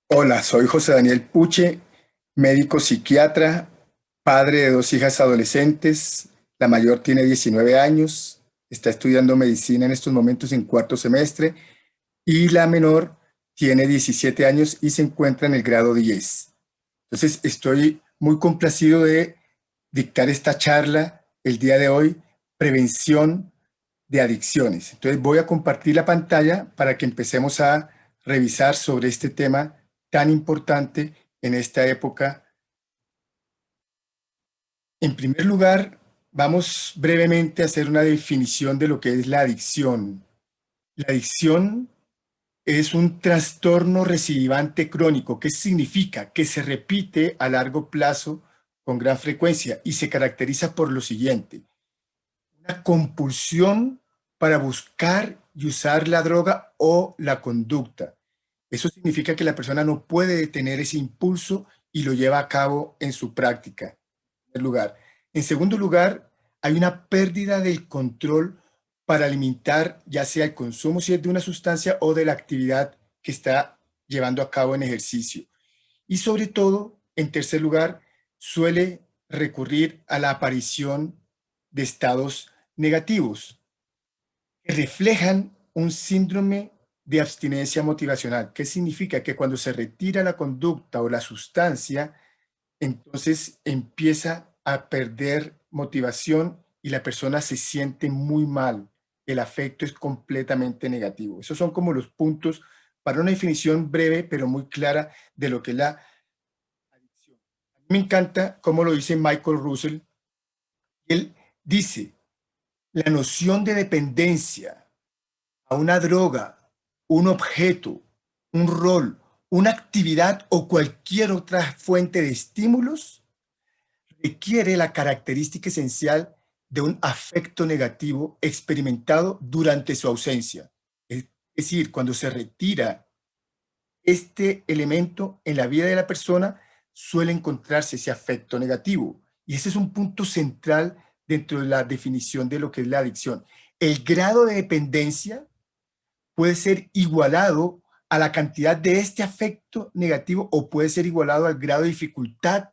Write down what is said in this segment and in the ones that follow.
Hola, soy José Daniel Puche, médico psiquiatra, padre de dos hijas adolescentes. La mayor tiene 19 años, está estudiando medicina en estos momentos en cuarto semestre y la menor tiene 17 años y se encuentra en el grado 10. Entonces, estoy muy complacido de dictar esta charla el día de hoy, prevención de adicciones. Entonces, voy a compartir la pantalla para que empecemos a revisar sobre este tema tan importante en esta época. En primer lugar, vamos brevemente a hacer una definición de lo que es la adicción. La adicción es un trastorno recidivante crónico. ¿Qué significa? Que se repite a largo plazo con gran frecuencia y se caracteriza por lo siguiente: una compulsión para buscar y usar la droga o la conducta. Eso significa que la persona no puede detener ese impulso y lo lleva a cabo en su práctica, en primer lugar. En segundo lugar, hay una pérdida del control para limitar ya sea el consumo, si es de una sustancia, o de la actividad que está llevando a cabo en ejercicio. Y sobre todo, en tercer lugar, suele recurrir a la aparición de estados negativos que reflejan un síndrome de abstinencia motivacional. ¿Qué significa? Que cuando se retira la conducta o la sustancia, entonces empieza a perder motivación y la persona se siente muy mal. El afecto es completamente negativo. Esos son como los puntos para una definición breve pero muy clara de lo que es la adicción. A mí me encanta cómo lo dice Michael Russell. Él dice, la noción de dependencia a una droga, un objeto, un rol, una actividad o cualquier otra fuente de estímulos requiere la característica esencial de un afecto negativo experimentado durante su ausencia. Es decir, cuando se retira este elemento en la vida de la persona, suele encontrarse ese afecto negativo. Y ese es un punto central dentro de la definición de lo que es la adicción. El grado de dependencia puede ser igualado a la cantidad de este afecto negativo o puede ser igualado al grado de dificultad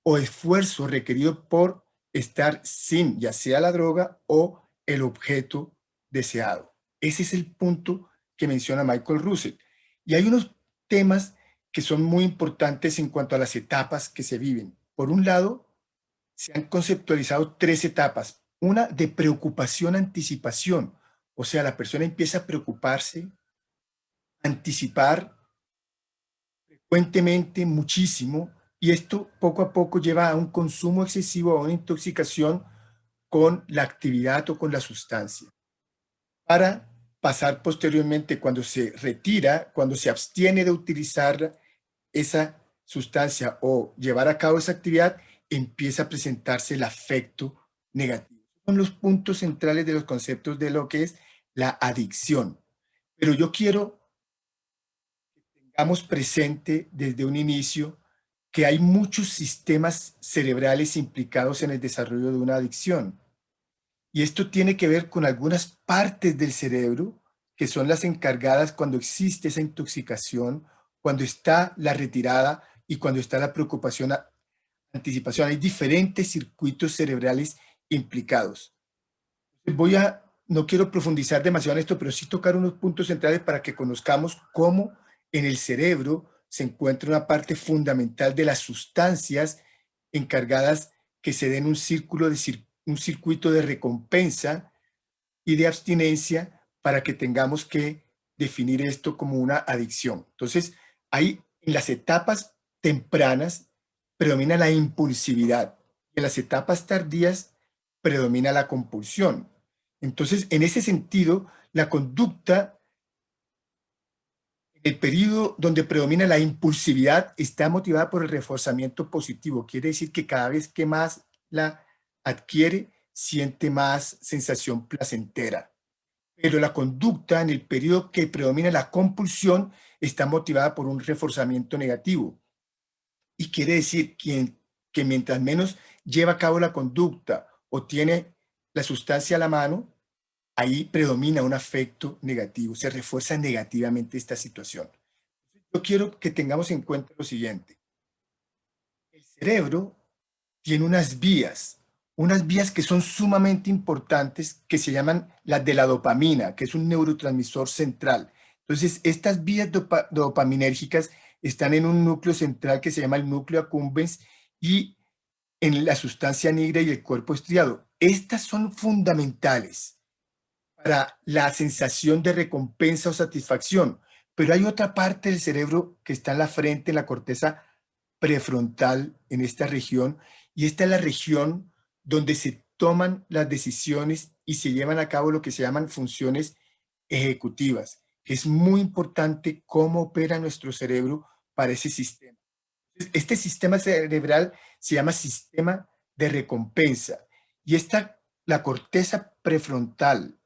o esfuerzo requerido por estar sin ya sea la droga o el objeto deseado. Ese es el punto que menciona Michael Russell. Y hay unos temas que son muy importantes en cuanto a las etapas que se viven. Por un lado, se han conceptualizado tres etapas. Una de preocupación-anticipación, o sea, la persona empieza a preocuparse, anticipar frecuentemente muchísimo, y esto poco a poco lleva a un consumo excesivo, a una intoxicación con la actividad o con la sustancia, para pasar posteriormente cuando se retira, cuando se abstiene de utilizar esa sustancia o llevar a cabo esa actividad, empieza a presentarse el afecto negativo. Son los puntos centrales de los conceptos de lo que es la adicción. Pero yo quiero tengamos presente desde un inicio que hay muchos sistemas cerebrales implicados en el desarrollo de una adicción. Y esto tiene que ver con algunas partes del cerebro que son las encargadas cuando existe esa intoxicación, cuando está la retirada y cuando está la preocupación, anticipación. Hay diferentes circuitos cerebrales implicados. No quiero profundizar demasiado en esto, pero sí tocar unos puntos centrales para que conozcamos cómo en el cerebro se encuentra una parte fundamental de las sustancias encargadas que se den un circuito de recompensa y de abstinencia para que tengamos que definir esto como una adicción. Entonces, ahí en las etapas tempranas predomina la impulsividad y en las etapas tardías predomina la compulsión. Entonces, en ese sentido, la conducta, el periodo donde predomina la impulsividad, está motivada por el reforzamiento positivo. Quiere decir que cada vez que más la adquiere, siente más sensación placentera. Pero la conducta en el periodo que predomina la compulsión está motivada por un reforzamiento negativo. Y quiere decir que mientras menos lleva a cabo la conducta o tiene la sustancia a la mano, ahí predomina un afecto negativo, se refuerza negativamente esta situación. Yo quiero que tengamos en cuenta lo siguiente. El cerebro tiene unas vías que son sumamente importantes, que se llaman las de la dopamina, que es un neurotransmisor central. Entonces, estas vías dopaminérgicas están en un núcleo central que se llama el núcleo accumbens y en la sustancia negra y el cuerpo estriado. Estas son fundamentales para la sensación de recompensa o satisfacción, pero hay otra parte del cerebro que está en la frente, en la corteza prefrontal, en esta región, y esta es la región donde se toman las decisiones y se llevan a cabo lo que se llaman funciones ejecutivas. Es muy importante cómo opera nuestro cerebro para ese sistema. Este sistema cerebral se llama sistema de recompensa y la corteza prefrontal,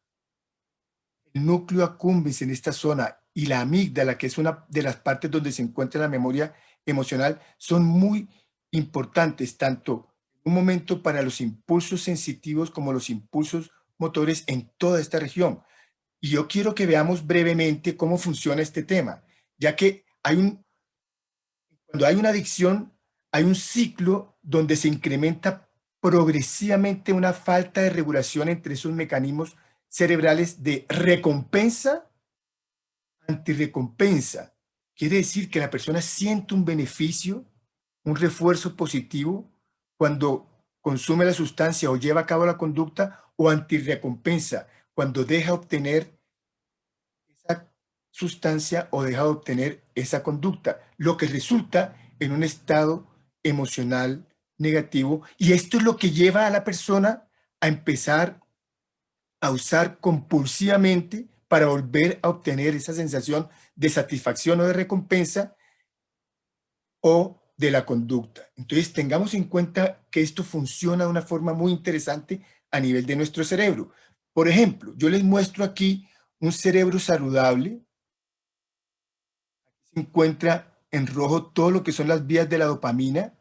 el núcleo accumbens en esta zona y la amígdala, que es una de las partes donde se encuentra la memoria emocional, son muy importantes tanto en un momento para los impulsos sensitivos como los impulsos motores en toda esta región. Y yo quiero que veamos brevemente cómo funciona este tema, ya que cuando hay una adicción, hay un ciclo donde se incrementa progresivamente una falta de regulación entre esos mecanismos cerebrales de recompensa, antirrecompensa. Quiere decir que la persona siente un beneficio, un refuerzo positivo cuando consume la sustancia o lleva a cabo la conducta, o antirrecompensa cuando deja obtener esa sustancia o deja de obtener esa conducta, lo que resulta en un estado emocional negativo. Y esto es lo que lleva a la persona a empezar a usar compulsivamente para volver a obtener esa sensación de satisfacción o de recompensa o de la conducta. Entonces, tengamos en cuenta que esto funciona de una forma muy interesante a nivel de nuestro cerebro. Por ejemplo, yo les muestro aquí un cerebro saludable. Se encuentra en rojo todo lo que son las vías de la dopamina,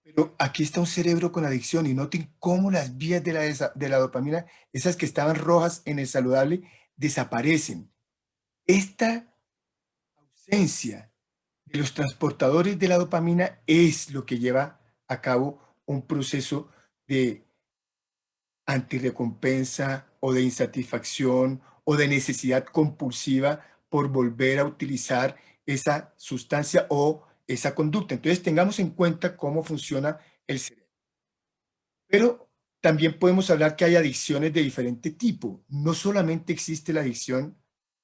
pero aquí está un cerebro con adicción y noten cómo las vías de la dopamina, esas que estaban rojas en el saludable, desaparecen. Esta ausencia de los transportadores de la dopamina es lo que lleva a cabo un proceso de antirrecompensa o de insatisfacción o de necesidad compulsiva por volver a utilizar esa sustancia o esa conducta. Entonces, tengamos en cuenta cómo funciona el cerebro. Pero también podemos hablar que hay adicciones de diferente tipo. No solamente existe la adicción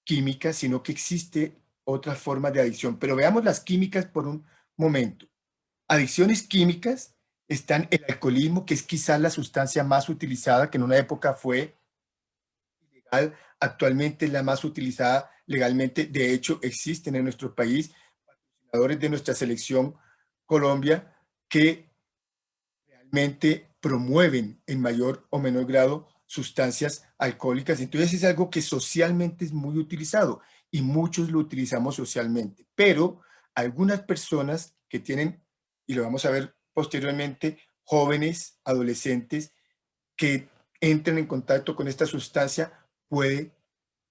química, sino que existe otras formas de adicción. Pero veamos las químicas por un momento. Adicciones químicas están el alcoholismo, que es quizás la sustancia más utilizada, que en una época fue ilegal, actualmente es la más utilizada legalmente. De hecho, existen en nuestro país patrocinadores de nuestra selección Colombia que realmente promueven en mayor o menor grado sustancias alcohólicas. Entonces es algo que socialmente es muy utilizado y muchos lo utilizamos socialmente. Pero algunas personas que tienen, y lo vamos a ver posteriormente, jóvenes, adolescentes, que entren en contacto con esta sustancia, puede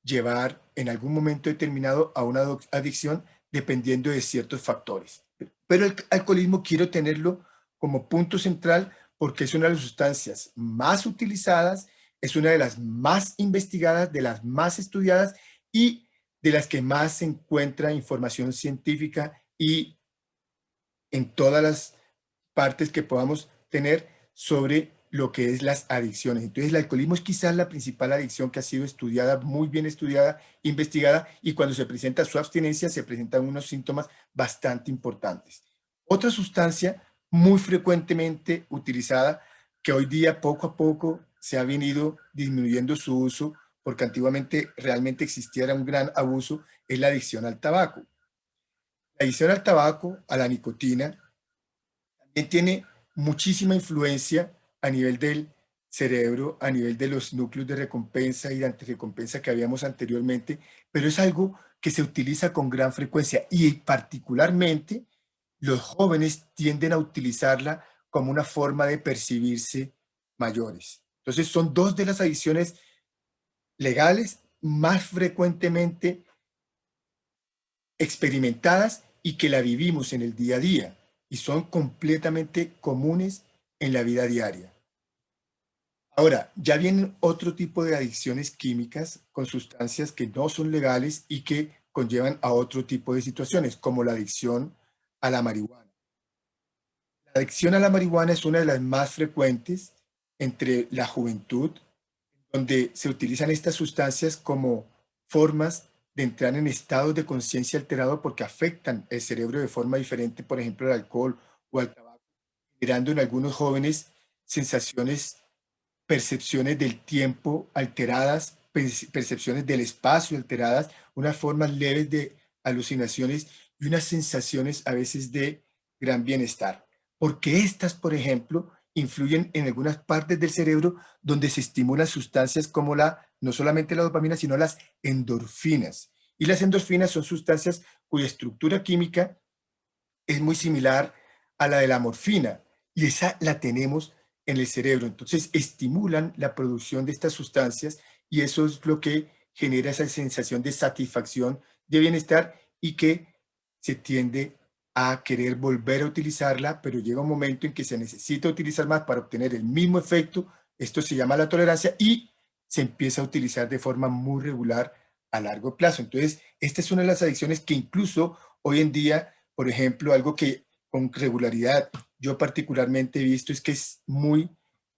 llevar en algún momento determinado a una adicción dependiendo de ciertos factores. Pero el alcoholismo quiero tenerlo como punto central porque es una de las sustancias más utilizadas, es una de las más investigadas, de las más estudiadas y de las que más se encuentra información científica y en todas las partes que podamos tener sobre lo que es las adicciones. Entonces, el alcoholismo es quizás la principal adicción que ha sido estudiada, muy bien estudiada, investigada, y cuando se presenta su abstinencia, se presentan unos síntomas bastante importantes. Otra sustancia muy frecuentemente utilizada, que hoy día poco a poco se ha venido disminuyendo su uso, porque antiguamente realmente existiera un gran abuso, es la adicción al tabaco. La adicción al tabaco, a la nicotina, también tiene muchísima influencia a nivel del cerebro, a nivel de los núcleos de recompensa y de antirrecompensa que habíamos anteriormente, pero es algo que se utiliza con gran frecuencia y particularmente los jóvenes tienden a utilizarla como una forma de percibirse mayores. Entonces son dos de las adicciones legales más frecuentemente experimentadas y que la vivimos en el día a día y son completamente comunes en la vida diaria. Ahora, ya vienen otro tipo de adicciones químicas con sustancias que no son legales y que conllevan a otro tipo de situaciones, como la adicción a la marihuana. La adicción a la marihuana es una de las más frecuentes entre la juventud, donde se utilizan estas sustancias como formas de entrar en estados de conciencia alterado porque afectan el cerebro de forma diferente, por ejemplo, al alcohol o al tabaco, generando en algunos jóvenes sensaciones, percepciones del tiempo alteradas, percepciones del espacio alteradas, unas formas leves de alucinaciones y unas sensaciones a veces de gran bienestar. Porque estas, por ejemplo, influyen en algunas partes del cerebro donde se estimulan sustancias como no solamente la dopamina, sino las endorfinas. Y las endorfinas son sustancias cuya estructura química es muy similar a la de la morfina y esa la tenemos en el cerebro. Entonces estimulan la producción de estas sustancias y eso es lo que genera esa sensación de satisfacción, de bienestar y que se tiende a querer volver a utilizarla, pero llega un momento en que se necesita utilizar más para obtener el mismo efecto. Esto se llama la tolerancia y se empieza a utilizar de forma muy regular a largo plazo. Entonces, esta es una de las adicciones que incluso hoy en día, por ejemplo, algo que con regularidad yo particularmente he visto es que es muy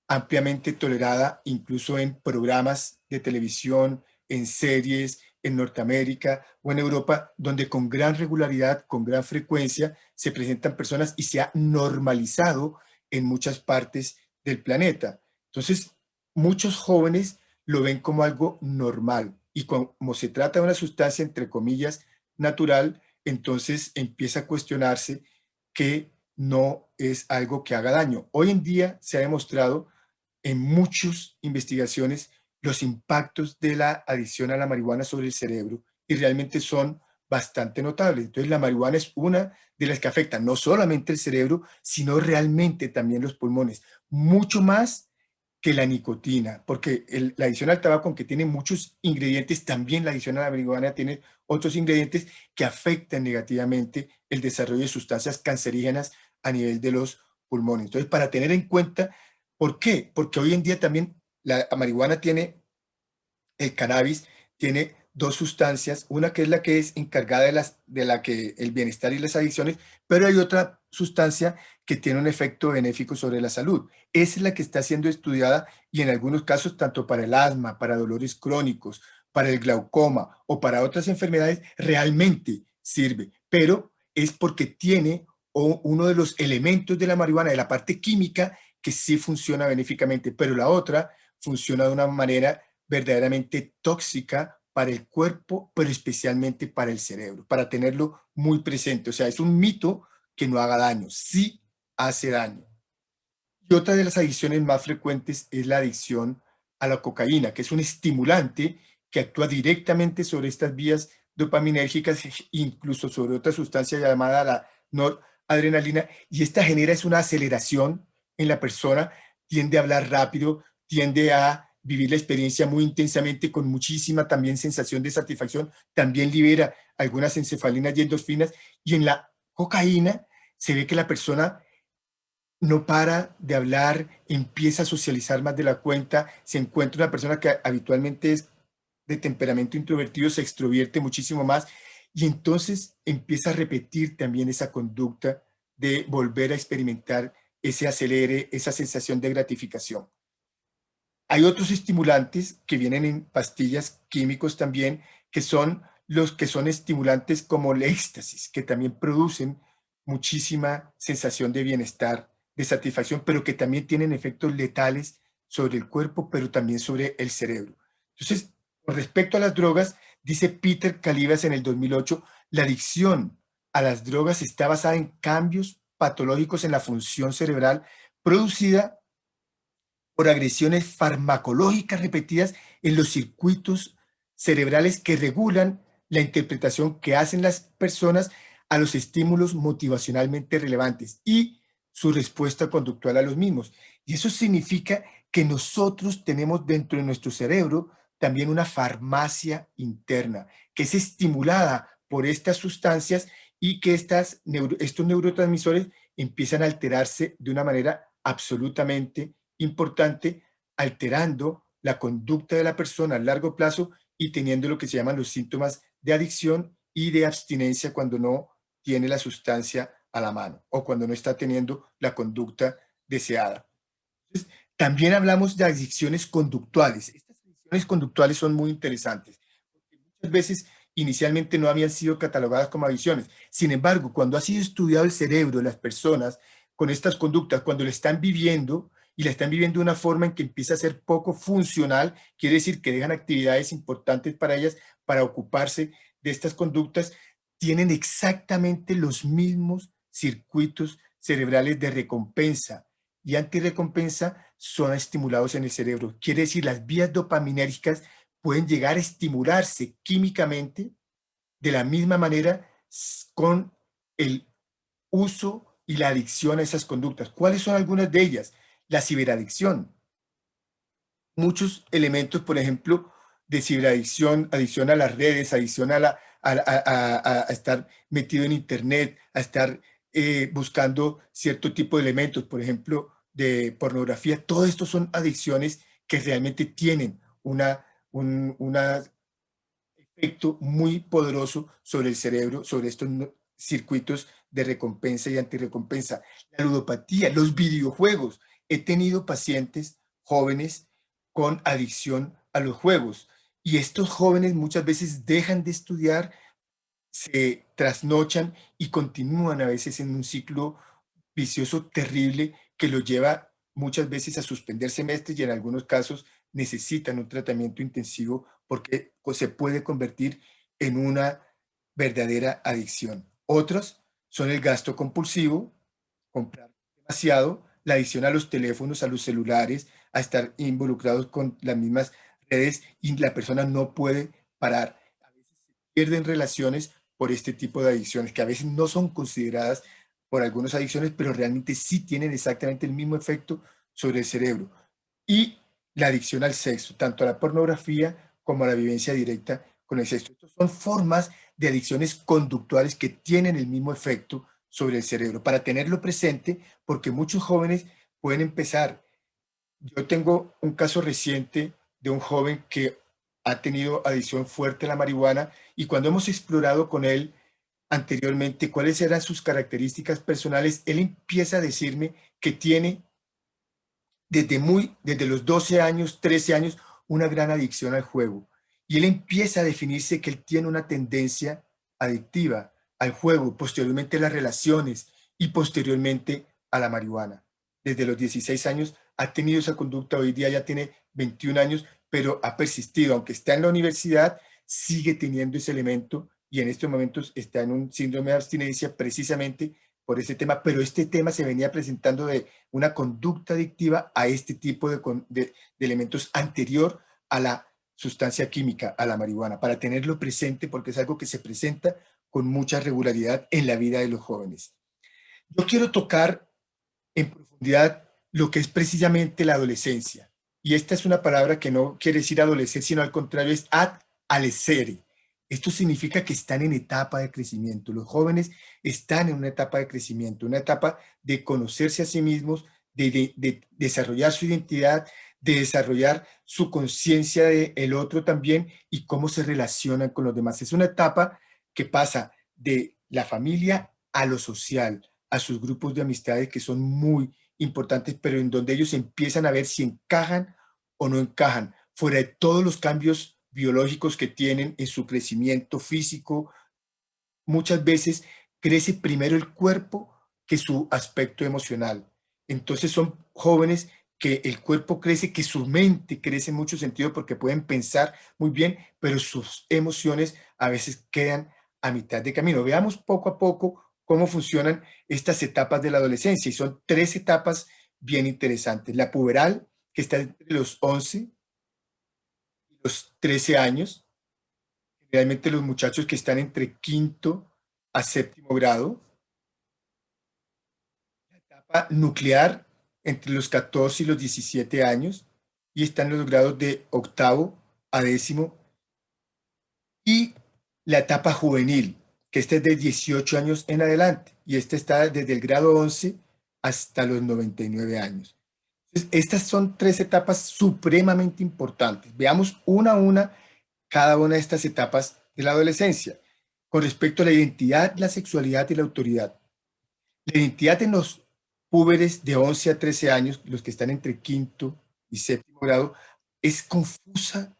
ampliamente tolerada incluso en programas de televisión, en series, en Norteamérica o en Europa, donde con gran regularidad, con gran frecuencia se presentan personas y se ha normalizado en muchas partes del planeta. Entonces, muchos jóvenes lo ven como algo normal y como se trata de una sustancia, entre comillas, natural, entonces empieza a cuestionarse que no es algo que haga daño. Hoy en día se ha demostrado en muchas investigaciones los impactos de la adicción a la marihuana sobre el cerebro y realmente son bastante notables. Entonces la marihuana es una de las que afecta no solamente el cerebro, sino realmente también los pulmones, mucho más que la nicotina, porque la adicción al tabaco, aunque tiene muchos ingredientes, también la adicción a la marihuana tiene otros ingredientes que afectan negativamente el desarrollo de sustancias cancerígenas a nivel de los pulmones. Entonces, para tener en cuenta, ¿por qué? Porque hoy en día también la marihuana tiene, el cannabis tiene dos sustancias, una que es la que es encargada de la que el bienestar y las adicciones, pero hay otra sustancia que tiene un efecto benéfico sobre la salud. Esa es la que está siendo estudiada y en algunos casos tanto para el asma, para dolores crónicos, para el glaucoma o para otras enfermedades realmente sirve, pero es porque tiene uno de los elementos de la marihuana, de la parte química, que sí funciona benéficamente, pero la otra funciona de una manera verdaderamente tóxica para el cuerpo, pero especialmente para el cerebro, para tenerlo muy presente. O sea, es un mito que no haga daño, sí hace daño. Y otra de las adicciones más frecuentes es la adicción a la cocaína, que es un estimulante que actúa directamente sobre estas vías dopaminérgicas, incluso sobre otra sustancia llamada la noradrenalina, y esta genera es una aceleración en la persona, tiende a hablar rápido, tiende a vivir la experiencia muy intensamente, con muchísima también sensación de satisfacción, también libera algunas encefalinas y endorfinas, y en la cocaína se ve que la persona no para de hablar, empieza a socializar más de la cuenta, se encuentra una persona que habitualmente es de temperamento introvertido, se extrovierte muchísimo más y entonces empieza a repetir también esa conducta de volver a experimentar ese acelere, esa sensación de gratificación. Hay otros estimulantes que vienen en pastillas químicos también, que son los que son estimulantes como el éxtasis, que también producen muchísima sensación de bienestar, de satisfacción, pero que también tienen efectos letales sobre el cuerpo, pero también sobre el cerebro. Entonces, con respecto a las drogas, dice Peter Calibas en el 2008, la adicción a las drogas está basada en cambios patológicos en la función cerebral producida por agresiones farmacológicas repetidas en los circuitos cerebrales que regulan la interpretación que hacen las personas a los estímulos motivacionalmente relevantes y su respuesta conductual a los mismos. Y eso significa que nosotros tenemos dentro de nuestro cerebro también una farmacia interna que es estimulada por estas sustancias y que estos neurotransmisores empiezan a alterarse de una manera absolutamente importante, alterando la conducta de la persona a largo plazo y teniendo lo que se llaman los síntomas de adicción y de abstinencia cuando no tiene la sustancia a la mano o cuando no está teniendo la conducta deseada. Entonces, también hablamos de adicciones conductuales. Estas adicciones conductuales son muy interesantes, porque muchas veces inicialmente no habían sido catalogadas como adicciones. Sin embargo, cuando ha sido estudiado el cerebro de las personas con estas conductas, cuando la están viviendo y la están viviendo de una forma en que empieza a ser poco funcional, quiere decir que dejan actividades importantes para ellas para ocuparse de estas conductas, tienen exactamente los mismos circuitos cerebrales de recompensa y antirrecompensa son estimulados en el cerebro. Quiere decir, las vías dopaminérgicas pueden llegar a estimularse químicamente de la misma manera con el uso y la adicción a esas conductas. ¿Cuáles son algunas de ellas? La ciberadicción. Muchos elementos, por ejemplo, de ciberadicción, adicción a las redes, adicción a estar metido en Internet, a estar buscando cierto tipo de elementos, por ejemplo, de pornografía. Todo esto son adicciones que realmente tienen un efecto muy poderoso sobre el cerebro, sobre estos circuitos de recompensa y antirrecompensa. La ludopatía, los videojuegos. He tenido pacientes jóvenes con adicción a los juegos y estos jóvenes muchas veces dejan de estudiar, se trasnochan y continúan a veces en un ciclo vicioso terrible que lo lleva muchas veces a suspender semestres y en algunos casos necesitan un tratamiento intensivo porque se puede convertir en una verdadera adicción. Otros son el gasto compulsivo, comprar demasiado, la adicción a los teléfonos, a los celulares, a estar involucrados con las mismas redes y la persona no puede parar. A veces se pierden relaciones por este tipo de adicciones que a veces no son consideradas por algunas adicciones, pero realmente sí tienen exactamente el mismo efecto sobre el cerebro. Y la adicción al sexo, tanto a la pornografía como a la vivencia directa con el sexo. Estas son formas de adicciones conductuales que tienen el mismo efecto sobre el cerebro. Para tenerlo presente, porque muchos jóvenes pueden empezar. Yo tengo un caso reciente de un joven que ha tenido adicción fuerte a la marihuana y cuando hemos explorado con él anteriormente cuáles eran sus características personales, él empieza a decirme que tiene desde los 12 años, 13 años, una gran adicción al juego. Y él empieza a definirse que él tiene una tendencia adictiva al juego, posteriormente a las relaciones y posteriormente a la marihuana. Desde los 16 años ha tenido esa conducta, hoy día ya tiene 21 años, pero ha persistido, aunque está en la universidad, sigue teniendo ese elemento y en estos momentos está en un síndrome de abstinencia precisamente por este tema, pero este tema se venía presentando de una conducta adictiva a este tipo de elementos anterior a la sustancia química, a la marihuana, para tenerlo presente porque es algo que se presenta con mucha regularidad en la vida de los jóvenes. Yo quiero tocar en profundidad lo que es precisamente la adolescencia. Y esta es una palabra que no quiere decir adolecer, sino al contrario, es adolescere. Esto significa que están en etapa de crecimiento. Los jóvenes están en una etapa de crecimiento, una etapa de conocerse a sí mismos, de desarrollar su identidad, de desarrollar su conciencia del otro también y cómo se relacionan con los demás. Es una etapa que pasa de la familia a lo social, a sus grupos de amistades que son muy importantes, pero en donde ellos empiezan a ver si encajan o no encajan, fuera de todos los cambios biológicos que tienen en su crecimiento físico. Muchas veces crece primero el cuerpo que su aspecto emocional. Entonces son jóvenes que el cuerpo crece, que su mente crece en mucho sentido porque pueden pensar muy bien, pero sus emociones a veces quedan a mitad de camino. Veamos poco a poco cómo funcionan estas etapas de la adolescencia y son tres etapas bien interesantes. La puberal, que está entre los 11 y los 13 años, realmente los muchachos que están entre quinto a séptimo grado. La etapa nuclear entre los 14 y los 17 años y están los grados de octavo a décimo y la etapa juvenil. que este es de 18 años en adelante y este está desde el grado 11 hasta los 99 años. Entonces, estas son tres etapas supremamente importantes. Veamos una a una cada una de estas etapas de la adolescencia. Con respecto a la identidad, la sexualidad y la autoridad. La identidad en los púberes de 11 a 13 años, los que están entre quinto y séptimo grado, es confusa.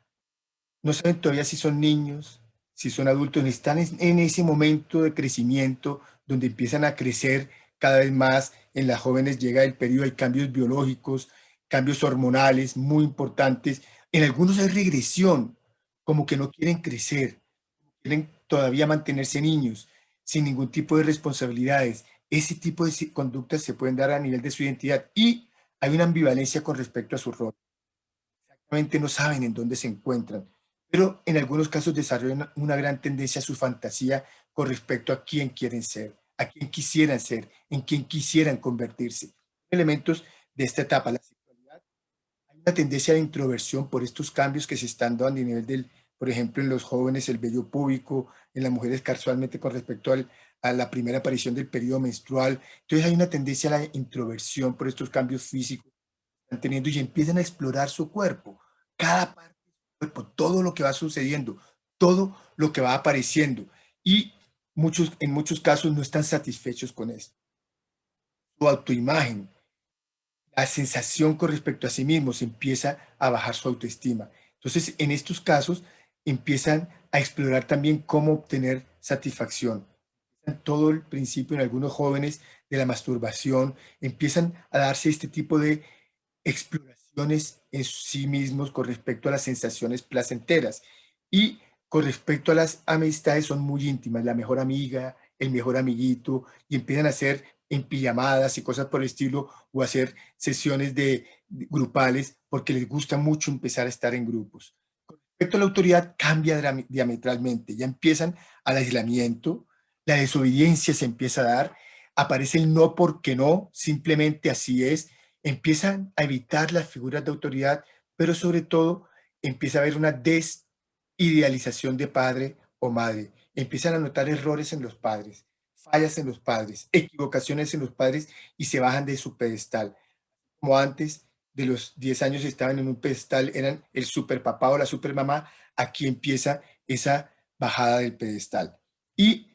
No saben todavía si son niños, si son adultos, están en ese momento de crecimiento donde empiezan a crecer cada vez más. En las jóvenes llega el periodo, hay cambios biológicos, cambios hormonales muy importantes. En algunos hay regresión, como que no quieren crecer, quieren todavía mantenerse niños, sin ningún tipo de responsabilidades. Ese tipo de conductas se pueden dar a nivel de su identidad y hay una ambivalencia con respecto a su rol. Exactamente no saben en dónde se encuentran, pero en algunos casos desarrollan una gran tendencia a su fantasía con respecto a quién quieren ser, a quién quisieran ser, en quién quisieran convertirse. Elementos de esta etapa, la sexualidad, hay una tendencia de introversión por estos cambios que se están dando a nivel del, por ejemplo, en los jóvenes el vello púbico, en las mujeres casualmente con respecto a la primera aparición del periodo menstrual. Entonces hay una tendencia a la introversión por estos cambios físicos que están teniendo y empiezan a explorar su cuerpo, cada parte de su cuerpo, todo lo que va sucediendo, todo lo que va apareciendo. Y en muchos casos no están satisfechos con esto. Su autoimagen, la sensación con respecto a sí mismos, empieza a bajar su autoestima. Entonces, en estos casos, empiezan a explorar también cómo obtener satisfacción. Todo el principio en algunos jóvenes de la masturbación, empiezan a darse este tipo de exploraciones en sí mismos con respecto a las sensaciones placenteras. Y con respecto a las amistades son muy íntimas, la mejor amiga, el mejor amiguito, y empiezan a hacer en pijamadas y cosas por el estilo, o hacer sesiones grupales, porque les gusta mucho empezar a estar en grupos. Con respecto a la autoridad, cambia diametralmente. Ya empiezan al aislamiento, la desobediencia se empieza a dar, aparece el no porque no, simplemente así es, empiezan a evitar las figuras de autoridad, pero sobre todo empieza a haber una desidealización de padre o madre. Empiezan a notar errores en los padres, fallas en los padres, equivocaciones en los padres y se bajan de su pedestal. Como antes de los 10 años estaban en un pedestal, eran el superpapá o la supermamá, aquí empieza esa bajada del pedestal. Y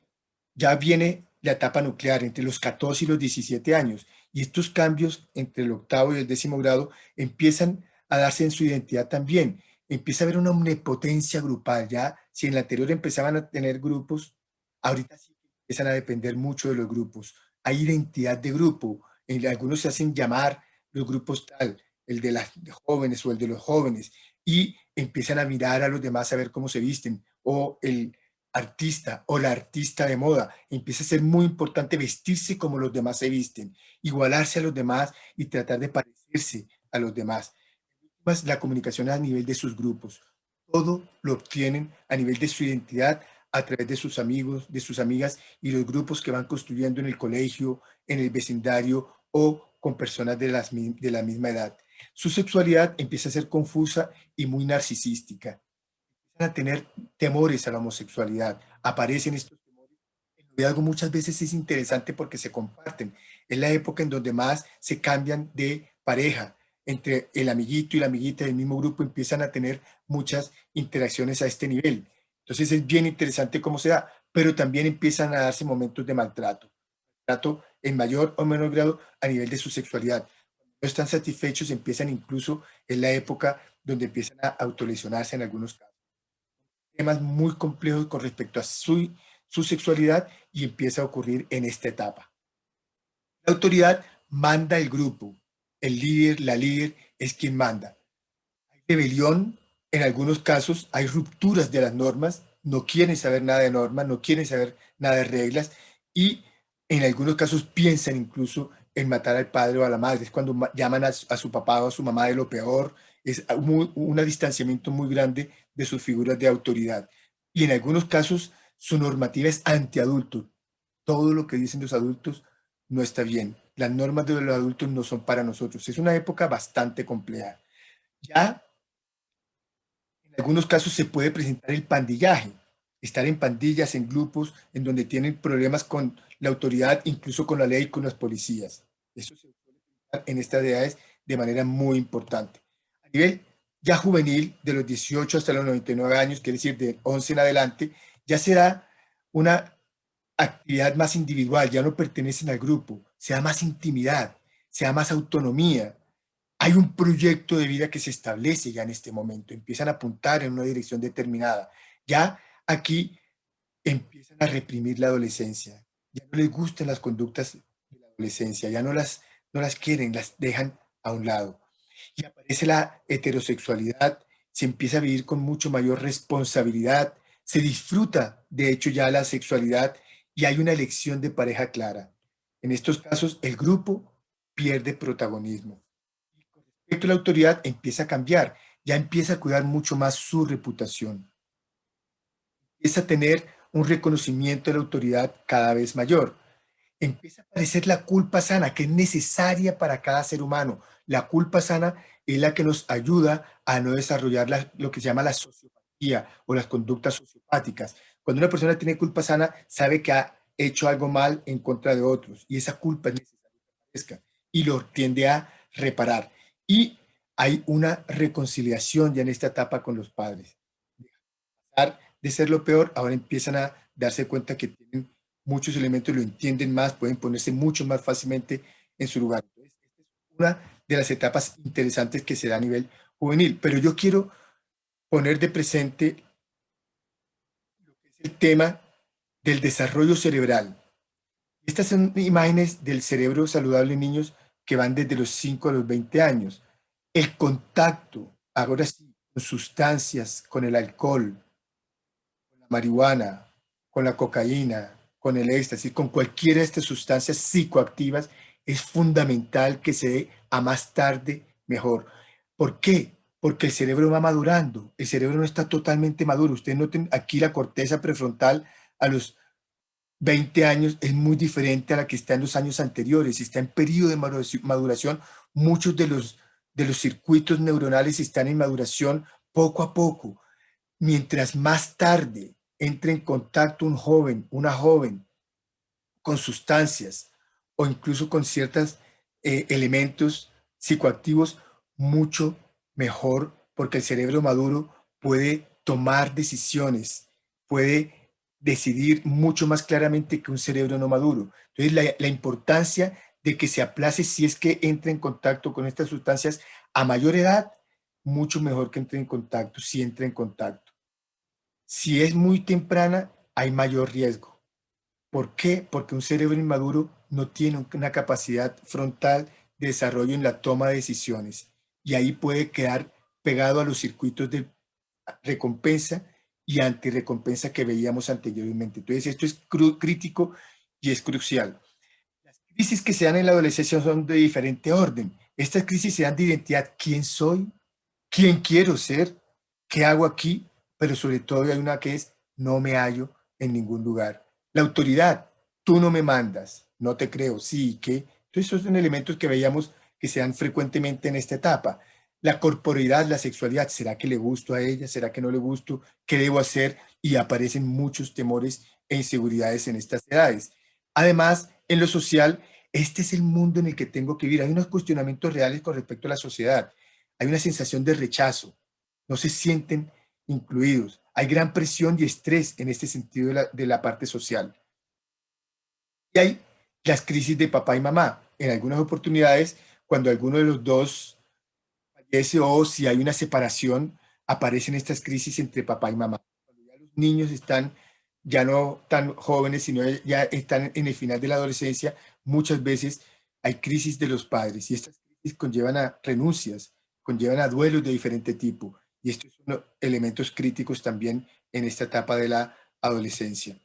ya viene la etapa nuclear entre los 14 y los 17 años. Y estos cambios entre el octavo y el décimo grado empiezan a darse en su identidad también. Empieza a haber una omnipotencia grupal. Ya si en la anterior empezaban a tener grupos, ahorita sí empiezan a depender mucho de los grupos. Hay identidad de grupo. En algunos se hacen llamar los grupos tal, el de las jóvenes o el de los jóvenes, y empiezan a mirar a los demás a ver cómo se visten, o el artista o la artista de moda. Empieza a ser muy importante vestirse como los demás se visten, igualarse a los demás y tratar de parecerse a los demás. Más la comunicación a nivel de sus grupos. Todo lo obtienen a nivel de su identidad a través de sus amigos, de sus amigas y los grupos que van construyendo en el colegio, en el vecindario o con personas de la misma edad. Su sexualidad empieza a ser confusa y muy narcisística, a tener temores a la homosexualidad. Aparecen estos temores. El noviazgo muchas veces es interesante porque se comparten. Es la época en donde más se cambian de pareja. Entre el amiguito y la amiguita del mismo grupo empiezan a tener muchas interacciones a este nivel. Entonces es bien interesante cómo se da, pero también empiezan a darse momentos de maltrato. Maltrato en mayor o menor grado a nivel de su sexualidad. Cuando no están satisfechos, empiezan incluso en la época donde empiezan a autolesionarse en algunos casos, temas muy complejos con respecto a su sexualidad y empieza a ocurrir en esta etapa. La autoridad manda el grupo, el líder, la líder es quien manda. Hay rebelión, en algunos casos hay rupturas de las normas, no quieren saber nada de normas, no quieren saber nada de reglas y en algunos casos piensan incluso en matar al padre o a la madre. Es cuando llaman a su papá o a su mamá de lo peor, es un distanciamiento muy grande de sus figuras de autoridad. Y en algunos casos su normativa es antiadulto. Todo lo que dicen los adultos no está bien. Las normas de los adultos no son para nosotros. Es una época bastante compleja. Ya en algunos casos se puede presentar el pandillaje. estar en pandillas, en grupos, en donde tienen problemas con la autoridad, incluso con la ley, con las policías. Eso se da en estas edades de manera muy importante. A nivel ya juvenil, de los 18 hasta los 99 años, quiere decir de 11 en adelante, ya se da una actividad más individual, ya no pertenecen al grupo, se da más intimidad, se da más autonomía. Hay un proyecto de vida que se establece ya en este momento, empiezan a apuntar en una dirección determinada. Ya aquí empiezan a reprimir la adolescencia, ya no les gustan las conductas de la adolescencia, ya no las quieren, las dejan a un lado. Y aparece la heterosexualidad, se empieza a vivir con mucho mayor responsabilidad, se disfruta de hecho ya la sexualidad y hay una elección de pareja clara. En estos casos el grupo pierde protagonismo. Y con respecto a la autoridad empieza a cambiar, ya empieza a cuidar mucho más su reputación, empieza a tener un reconocimiento de la autoridad cada vez mayor. Empieza a aparecer la culpa sana, que es necesaria para cada ser humano. La culpa sana es la que nos ayuda a no desarrollar lo que se llama la sociopatía o las conductas sociopáticas. Cuando una persona tiene culpa sana, sabe que ha hecho algo mal en contra de otros y esa culpa es necesaria que aparezca y lo tiende a reparar. Y hay una reconciliación ya en esta etapa con los padres. De ser lo peor, ahora empiezan a darse cuenta que tienen muchos elementos, lo entienden más, pueden ponerse mucho más fácilmente en su lugar. Entonces, esta es una de las etapas interesantes que se da a nivel juvenil, pero yo quiero poner de presente lo que es el tema del desarrollo cerebral. Estas son imágenes del cerebro saludable en niños que van desde los 5 a los 20 años. El contacto, ahora sí, con sustancias, con el alcohol, con la marihuana, con la cocaína, con el éxtasis, con cualquiera de estas sustancias psicoactivas, es fundamental que se dé a más tarde mejor. ¿Por qué? Porque el cerebro va madurando, el cerebro no está totalmente maduro. Ustedes noten aquí la corteza prefrontal a los 20 años es muy diferente a la que está en los años anteriores, está en periodo de maduración, muchos de los circuitos neuronales están en maduración poco a poco. Mientras más tarde entre en contacto un joven, una joven, con sustancias o incluso con ciertos elementos psicoactivos, mucho mejor, porque el cerebro maduro puede tomar decisiones, puede decidir mucho más claramente que un cerebro no maduro. Entonces, la importancia de que se aplace si es que entra en contacto con estas sustancias a mayor edad, mucho mejor que entre en contacto, si entra en contacto. Si es muy temprana, hay mayor riesgo. ¿Por qué? Porque un cerebro inmaduro no tiene una capacidad frontal de desarrollo en la toma de decisiones y ahí puede quedar pegado a los circuitos de recompensa y antirrecompensa que veíamos anteriormente. Entonces, esto es crítico y es crucial. Las crisis que se dan en la adolescencia son de diferente orden. Estas crisis se dan de identidad. ¿Quién soy? ¿Quién quiero ser? ¿Qué hago aquí? Pero sobre todo hay una que es, no me hallo en ningún lugar. La autoridad, tú no me mandas, no te creo, sí, ¿qué? Entonces, esos son elementos que veíamos que se dan frecuentemente en esta etapa. La corporeidad, la sexualidad, ¿será que le gusto a ella? ¿Será que no le gusto? ¿Qué debo hacer? Y aparecen muchos temores e inseguridades en estas edades. Además, en lo social, este es el mundo en el que tengo que vivir. Hay unos cuestionamientos reales con respecto a la sociedad. Hay una sensación de rechazo. No se sienten incluidos. Hay gran presión y estrés en este sentido de la parte social. Y hay las crisis de papá y mamá. En algunas oportunidades, cuando alguno de los dos fallece o si hay una separación, aparecen estas crisis entre papá y mamá. Cuando ya los niños están ya no tan jóvenes, sino ya están en el final de la adolescencia, muchas veces hay crisis de los padres y estas crisis conllevan a renuncias, conllevan a duelos de diferente tipo. Y estos son elementos críticos también en esta etapa de la adolescencia.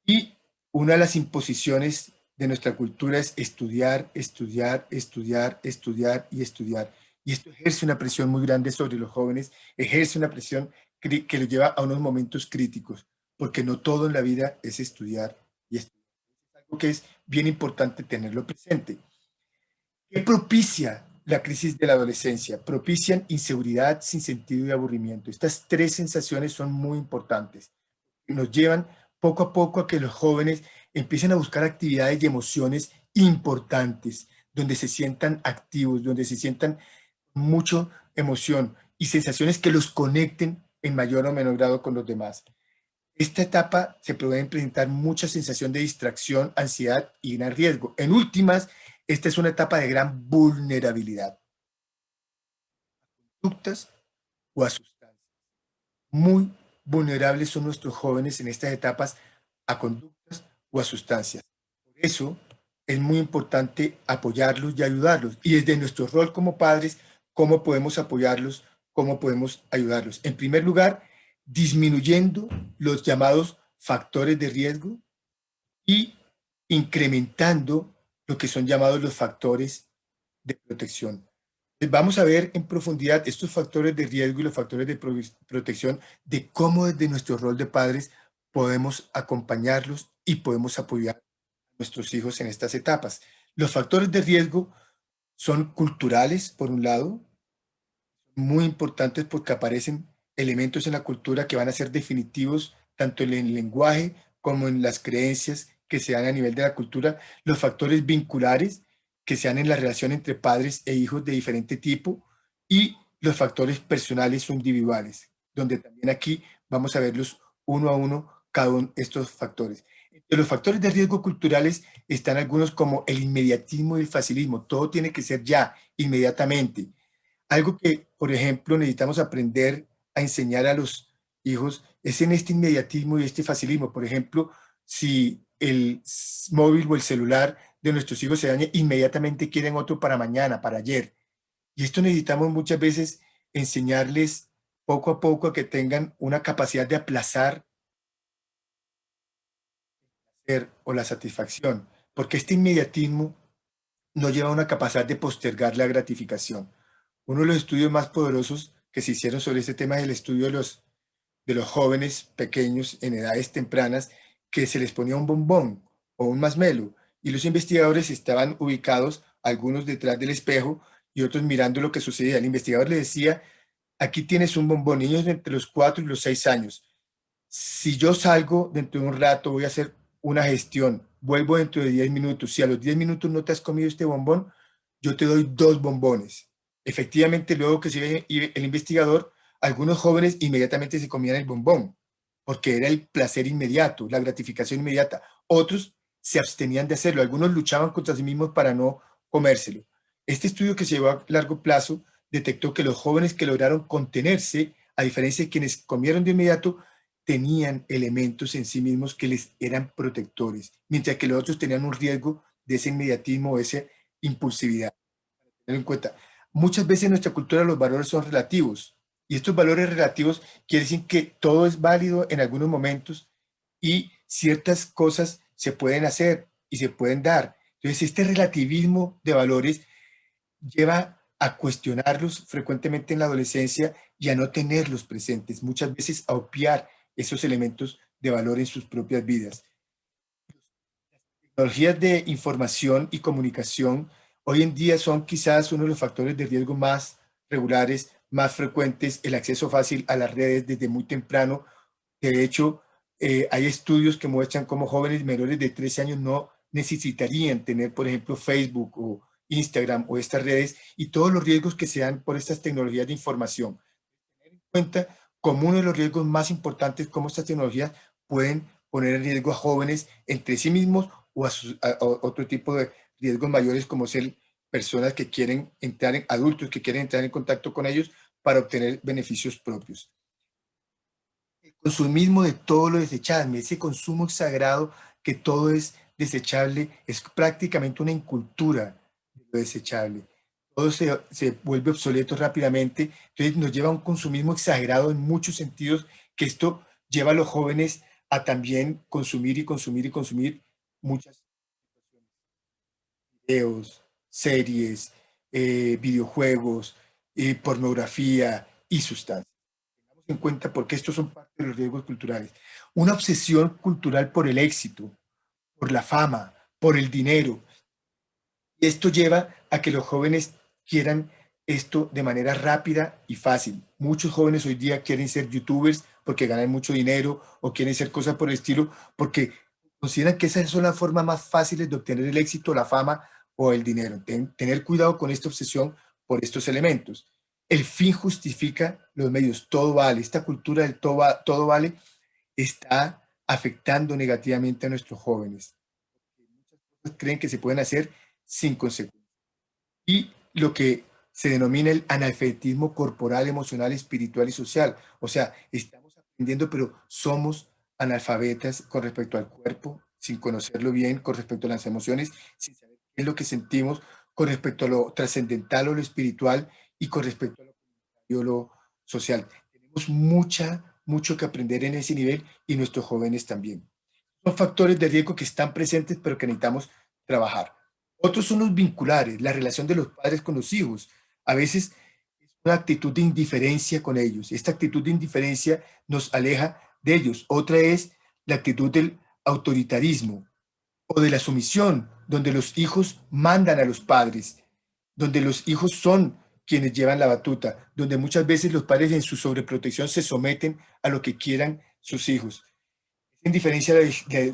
Y una de las imposiciones de nuestra cultura es estudiar, estudiar, estudiar, estudiar y estudiar. Y esto ejerce una presión muy grande sobre los jóvenes, ejerce una presión que los lleva a unos momentos críticos, porque no todo en la vida es estudiar y estudiar. Es algo que es bien importante tenerlo presente. ¿Qué propicia la crisis de la adolescencia? Propician inseguridad, sin sentido y aburrimiento. Estas tres sensaciones son muy importantes. nos llevan poco a poco a que los jóvenes empiecen a buscar actividades y emociones importantes, donde se sientan activos, donde se sientan mucho emoción y sensaciones que los conecten en mayor o menor grado con los demás. Esta etapa se pueden presentar mucha sensación de distracción, ansiedad y gran riesgo. En últimas, esta es una etapa de gran vulnerabilidad. Conductas o a sustancias. Muy vulnerables son nuestros jóvenes en estas etapas a conductas o a sustancias. Por eso es muy importante apoyarlos y ayudarlos. Y desde nuestro rol como padres, ¿cómo podemos apoyarlos? ¿Cómo podemos ayudarlos? En primer lugar, disminuyendo los llamados factores de riesgo y incrementando lo que son llamados los factores de protección. Vamos a ver en profundidad estos factores de riesgo y los factores de protección de cómo desde nuestro rol de padres podemos acompañarlos y podemos apoyar a nuestros hijos en estas etapas. Los factores de riesgo son culturales, por un lado, muy importantes porque aparecen elementos en la cultura que van a ser definitivos tanto en el lenguaje como en las creencias que se dan a nivel de la cultura, los factores vinculares que se dan en la relación entre padres e hijos de diferente tipo y los factores personales o individuales, donde también aquí vamos a verlos uno a uno cada uno de estos factores. Entre los factores de riesgo culturales están algunos como el inmediatismo y el facilismo, todo tiene que ser ya, inmediatamente. Algo que, por ejemplo, necesitamos aprender a enseñar a los hijos es en este inmediatismo y este facilismo. Por ejemplo, si el móvil o el celular de nuestros hijos se daña, inmediatamente quieren otro para mañana, para ayer. Y esto necesitamos muchas veces enseñarles poco a poco a que tengan una capacidad de aplazar o la satisfacción, porque este inmediatismo no lleva a una capacidad de postergar la gratificación. Uno de los estudios más poderosos que se hicieron sobre este tema es el estudio de los jóvenes pequeños en edades tempranas que se les ponía un bombón o un masmelo y los investigadores estaban ubicados, algunos detrás del espejo y otros mirando lo que sucedía. El investigador le decía, aquí tienes un bombón, niños entre los 4 y los 6 años. Si yo salgo dentro de un rato, voy a hacer una gestión, vuelvo dentro de 10 minutos. Si a los 10 minutos no te has comido este bombón, yo te doy 2 bombones. Efectivamente, luego que se iba el investigador, algunos jóvenes inmediatamente se comían el bombón, porque era el placer inmediato, la gratificación inmediata. Otros se abstenían de hacerlo, algunos luchaban contra sí mismos para no comérselo. Este estudio que se llevó a largo plazo detectó que los jóvenes que lograron contenerse, a diferencia de quienes comieron de inmediato, tenían elementos en sí mismos que les eran protectores, mientras que los otros tenían un riesgo de ese inmediatismo o esa impulsividad. Tener en cuenta, muchas veces en nuestra cultura los valores son relativos y estos valores relativos quiere decir que todo es válido en algunos momentos y ciertas cosas se pueden hacer y se pueden dar. Entonces, este relativismo de valores lleva a cuestionarlos frecuentemente en la adolescencia y a no tenerlos presentes, muchas veces a obviar esos elementos de valor en sus propias vidas. Tecnologías de información y comunicación hoy en día son quizás uno de los factores de riesgo más regulares, más frecuentes, el acceso fácil a las redes desde muy temprano. De hecho, hay estudios que muestran cómo jóvenes menores de 13 años no necesitarían tener, por ejemplo, Facebook o Instagram o estas redes y todos los riesgos que se dan por estas tecnologías de información. Tener en cuenta como uno de los riesgos más importantes, cómo estas tecnologías pueden poner en riesgo a jóvenes entre sí mismos o a otro tipo de riesgos mayores como ser personas que quieren entrar en adultos que quieren entrar en contacto con ellos para obtener beneficios propios. El consumismo de todo lo desechable, ese consumo exagerado que todo es desechable, es prácticamente una incultura de lo desechable. Todo se vuelve obsoleto rápidamente, entonces nos lleva a un consumismo exagerado en muchos sentidos, que esto lleva a los jóvenes a también consumir y consumir y consumir muchas videos, series, videojuegos, pornografía y sustancias en cuenta porque estos son parte de los riesgos culturales. Una obsesión cultural por el éxito, por la fama, por el dinero. Y esto lleva a que los jóvenes quieran esto de manera rápida y fácil. Muchos jóvenes hoy día quieren ser youtubers porque ganan mucho dinero o quieren hacer cosas por el estilo, porque consideran que esas son las formas más fáciles de obtener el éxito, la fama o el dinero. Tener cuidado con esta obsesión por estos elementos. El fin justifica los medios, todo vale. Esta cultura del todo vale está afectando negativamente a nuestros jóvenes. Muchas cosas creen que se pueden hacer sin consecuencias. Y lo que se denomina el analfabetismo corporal, emocional, espiritual y social. O sea, estamos aprendiendo, pero somos analfabetas con respecto al cuerpo, sin conocerlo bien, con respecto a las emociones, sin saber qué es lo que sentimos, con respecto a lo trascendental o lo espiritual y con respecto a lo comunitario o lo social. Tenemos mucho que aprender en ese nivel y nuestros jóvenes también. Son factores de riesgo que están presentes, pero que necesitamos trabajar. Otros son los vinculares, la relación de los padres con los hijos. A veces es una actitud de indiferencia con ellos. Esta actitud de indiferencia nos aleja de ellos. Otra es la actitud del autoritarismo o de la sumisión, donde los hijos mandan a los padres, donde los hijos son quienes llevan la batuta, donde muchas veces los padres en su sobreprotección se someten a lo que quieran sus hijos. En diferencia,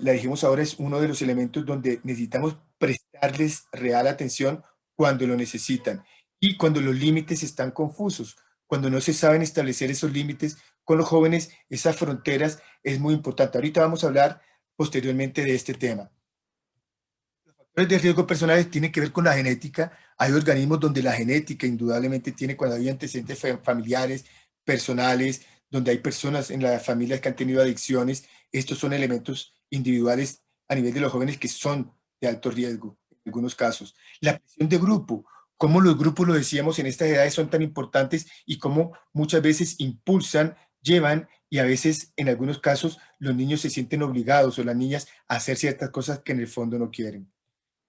la dijimos ahora, es uno de los elementos donde necesitamos prestarles real atención cuando lo necesitan y cuando los límites están confusos, cuando no se saben establecer esos límites con los jóvenes, esas fronteras es muy importante. Ahorita vamos a hablar posteriormente de este tema. Los factores de riesgo personales tienen que ver con la genética. Hay organismos donde la genética indudablemente tiene, cuando hay antecedentes familiares, personales, donde hay personas en las familias que han tenido adicciones. Estos son elementos individuales a nivel de los jóvenes que son de alto riesgo en algunos casos. La presión de grupo, cómo los grupos, lo decíamos, en estas edades son tan importantes y cómo muchas veces impulsan, llevan y a veces en algunos casos los niños se sienten obligados o las niñas a hacer ciertas cosas que en el fondo no quieren.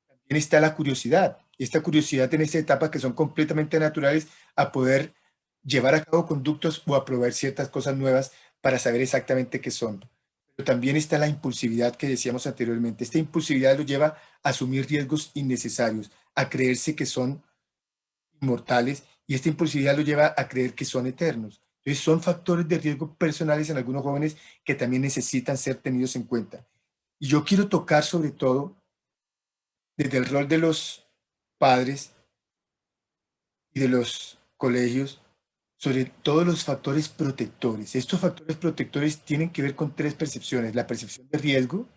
También está la curiosidad, esta curiosidad en esta etapa que son completamente naturales a poder llevar a cabo conductos o a probar ciertas cosas nuevas para saber exactamente qué son. Pero también está la impulsividad que decíamos anteriormente. Esta impulsividad lo lleva a asumir riesgos innecesarios, a creerse que son inmortales y esta impulsividad lo lleva a creer que son eternos. Entonces son factores de riesgo personales en algunos jóvenes que también necesitan ser tenidos en cuenta. Y yo quiero tocar sobre todo desde el rol de los padres y de los colegios, sobre todos los factores protectores. Estos factores protectores tienen que ver con tres percepciones. La percepción de riesgo,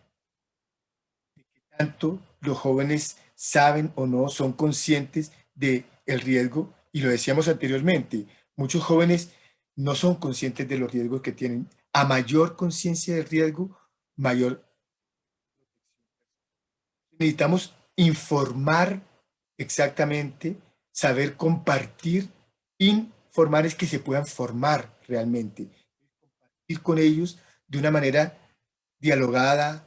tanto los jóvenes saben o no, son conscientes del riesgo, y lo decíamos anteriormente, muchos jóvenes no son conscientes de los riesgos que tienen. A mayor conciencia del riesgo, mayor necesitamos informar exactamente, saber compartir, informar es que se puedan formar realmente, ir con ellos de una manera dialogada,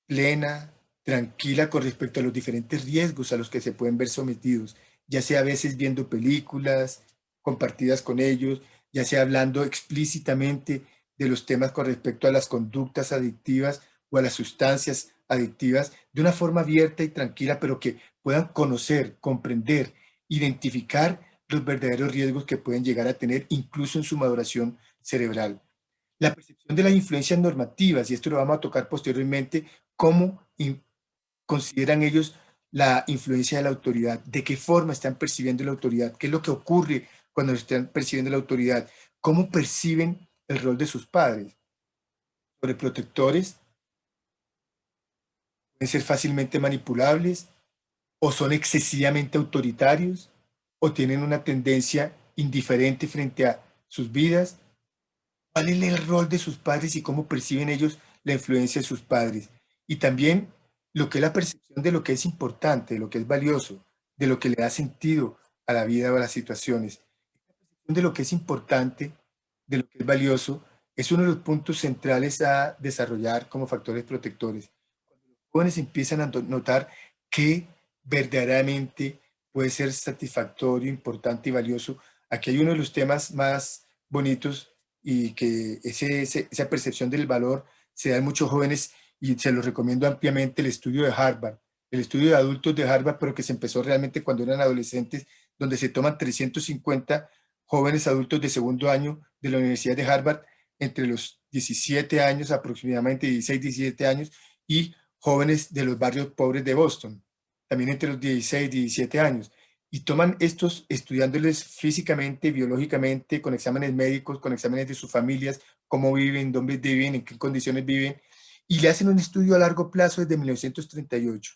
plena, tranquila con respecto a los diferentes riesgos a los que se pueden ver sometidos, ya sea a veces viendo películas compartidas con ellos, ya sea hablando explícitamente de los temas con respecto a las conductas adictivas o a las sustancias adictivas de una forma abierta y tranquila, pero que puedan conocer, comprender, identificar los verdaderos riesgos que pueden llegar a tener incluso en su maduración cerebral. La percepción de las influencias normativas, y esto lo vamos a tocar posteriormente, cómo consideran ellos la influencia de la autoridad, de qué forma están percibiendo la autoridad, qué es lo que ocurre cuando están percibiendo la autoridad, cómo perciben el rol de sus padres, sobreprotectores, pueden ser fácilmente manipulables, o son excesivamente autoritarios, o tienen una tendencia indiferente frente a sus vidas. ¿Cuál es el rol de sus padres y cómo perciben ellos la influencia de sus padres? Y también lo que es la percepción de lo que es importante, de lo que es valioso, de lo que le da sentido a la vida o a las situaciones. La percepción de lo que es importante, de lo que es valioso, es uno de los puntos centrales a desarrollar como factores protectores. Cuando los jóvenes empiezan a notar que verdaderamente puede ser satisfactorio, importante y valioso, aquí hay uno de los temas más bonitos y que esa percepción del valor se da en muchos jóvenes, y se los recomiendo ampliamente el estudio de Harvard, el estudio de adultos de Harvard, pero que se empezó realmente cuando eran adolescentes, donde se toman 350 jóvenes adultos de segundo año de la Universidad de Harvard entre los 17 años, aproximadamente 16, 17 años, y jóvenes de los barrios pobres de Boston, también entre los 16, 17 años. Y toman estos estudiándoles físicamente, biológicamente, con exámenes médicos, con exámenes de sus familias, cómo viven, dónde viven, en qué condiciones viven, y le hacen un estudio a largo plazo desde 1938,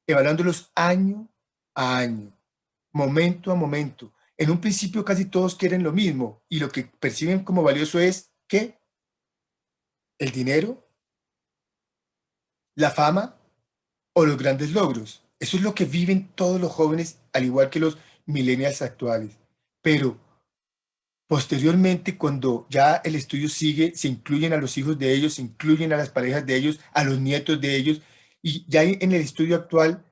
evaluándolos año a año, momento a momento. En un principio casi todos quieren lo mismo y lo que perciben como valioso es ¿qué? El dinero, la fama o los grandes logros. Eso es lo que viven todos los jóvenes, al igual que los millennials actuales. Pero posteriormente, cuando ya el estudio sigue, se incluyen a los hijos de ellos, se incluyen a las parejas de ellos, a los nietos de ellos, y ya en el estudio actual,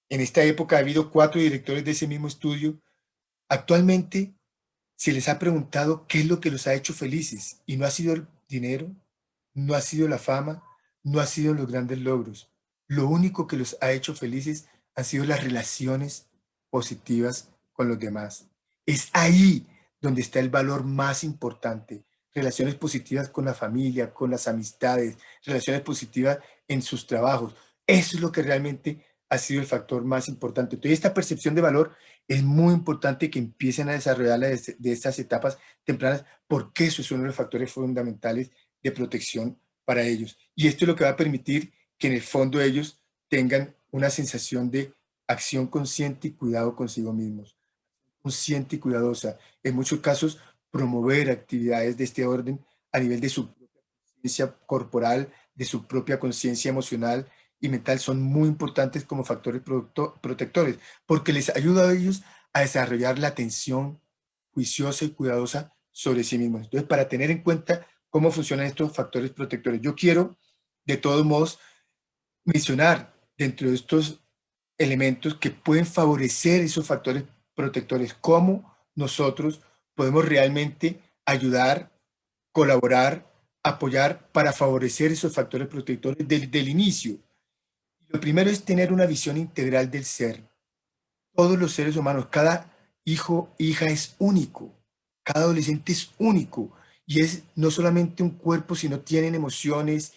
en esta época ha habido 4 directores de ese mismo estudio. Actualmente se les ha preguntado qué es lo que los ha hecho felices y no ha sido el dinero, no ha sido la fama, no ha sido los grandes logros. Lo único que los ha hecho felices han sido las relaciones positivas con los demás. Es ahí donde está el valor más importante. Relaciones positivas con la familia, con las amistades, relaciones positivas en sus trabajos. Eso es lo que realmente ha sido el factor más importante. Entonces, esta percepción de valor es muy importante que empiecen a desarrollarla de estas etapas tempranas, porque eso es uno de los factores fundamentales de protección para ellos. Y esto es lo que va a permitir que en el fondo ellos tengan una sensación de acción consciente y cuidado consigo mismos. Consciente y cuidadosa. En muchos casos, promover actividades de este orden a nivel de su propia conciencia corporal, de su propia conciencia emocional y mental son muy importantes como factores protectores, porque les ayuda a ellos a desarrollar la atención juiciosa y cuidadosa sobre sí mismos. Entonces, para tener en cuenta cómo funcionan estos factores protectores, yo quiero, de todos modos, mencionar dentro de estos elementos que pueden favorecer esos factores protectores, cómo nosotros podemos realmente ayudar, colaborar, apoyar para favorecer esos factores protectores del inicio. Lo primero es tener una visión integral del ser. Todos los seres humanos, cada hijo, hija es único, cada adolescente es único y es no solamente un cuerpo, sino tienen emociones,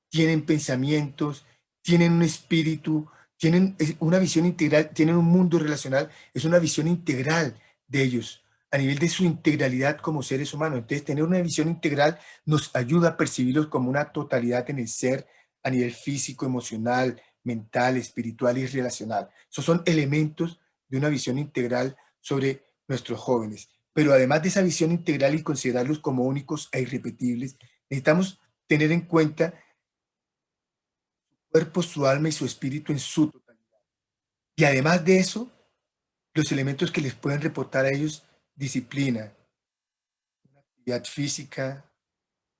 tienen pensamientos, tienen un espíritu, tienen una visión integral, tienen un mundo relacional, es una visión integral de ellos a nivel de su integralidad como seres humanos. Entonces, tener una visión integral nos ayuda a percibirlos como una totalidad en el ser a nivel físico, emocional, mental, espiritual y relacional. Esos son elementos de una visión integral sobre nuestros jóvenes. Pero además de esa visión integral y considerarlos como únicos e irrepetibles, necesitamos tener en cuenta su cuerpo, su alma y su espíritu en su totalidad. Y además de eso, los elementos que les pueden reportar a ellos, disciplina, actividad física,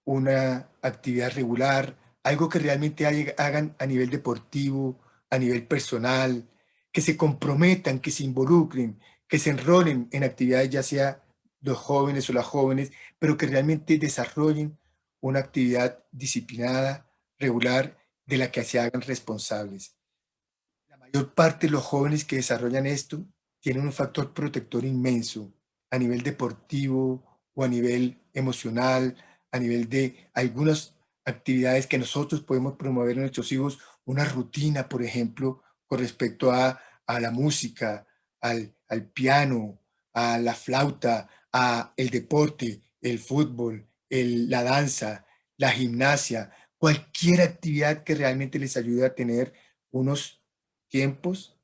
una actividad regular, algo que realmente hagan a nivel deportivo, a nivel personal, que se comprometan, que se involucren, que se enrolen en actividades, ya sea los jóvenes o las jóvenes, pero que realmente desarrollen una actividad disciplinada, regular, de la que se hagan responsables. La mayor parte de los jóvenes que desarrollan esto tienen un factor protector inmenso a nivel deportivo o a nivel emocional, a nivel de algunas actividades que nosotros podemos promover en nuestros hijos, una rutina, por ejemplo, con respecto a la música, al piano, a la flauta, a el deporte, el fútbol, la danza, la gimnasia, cualquier actividad que realmente les ayude a tener unos tiempos,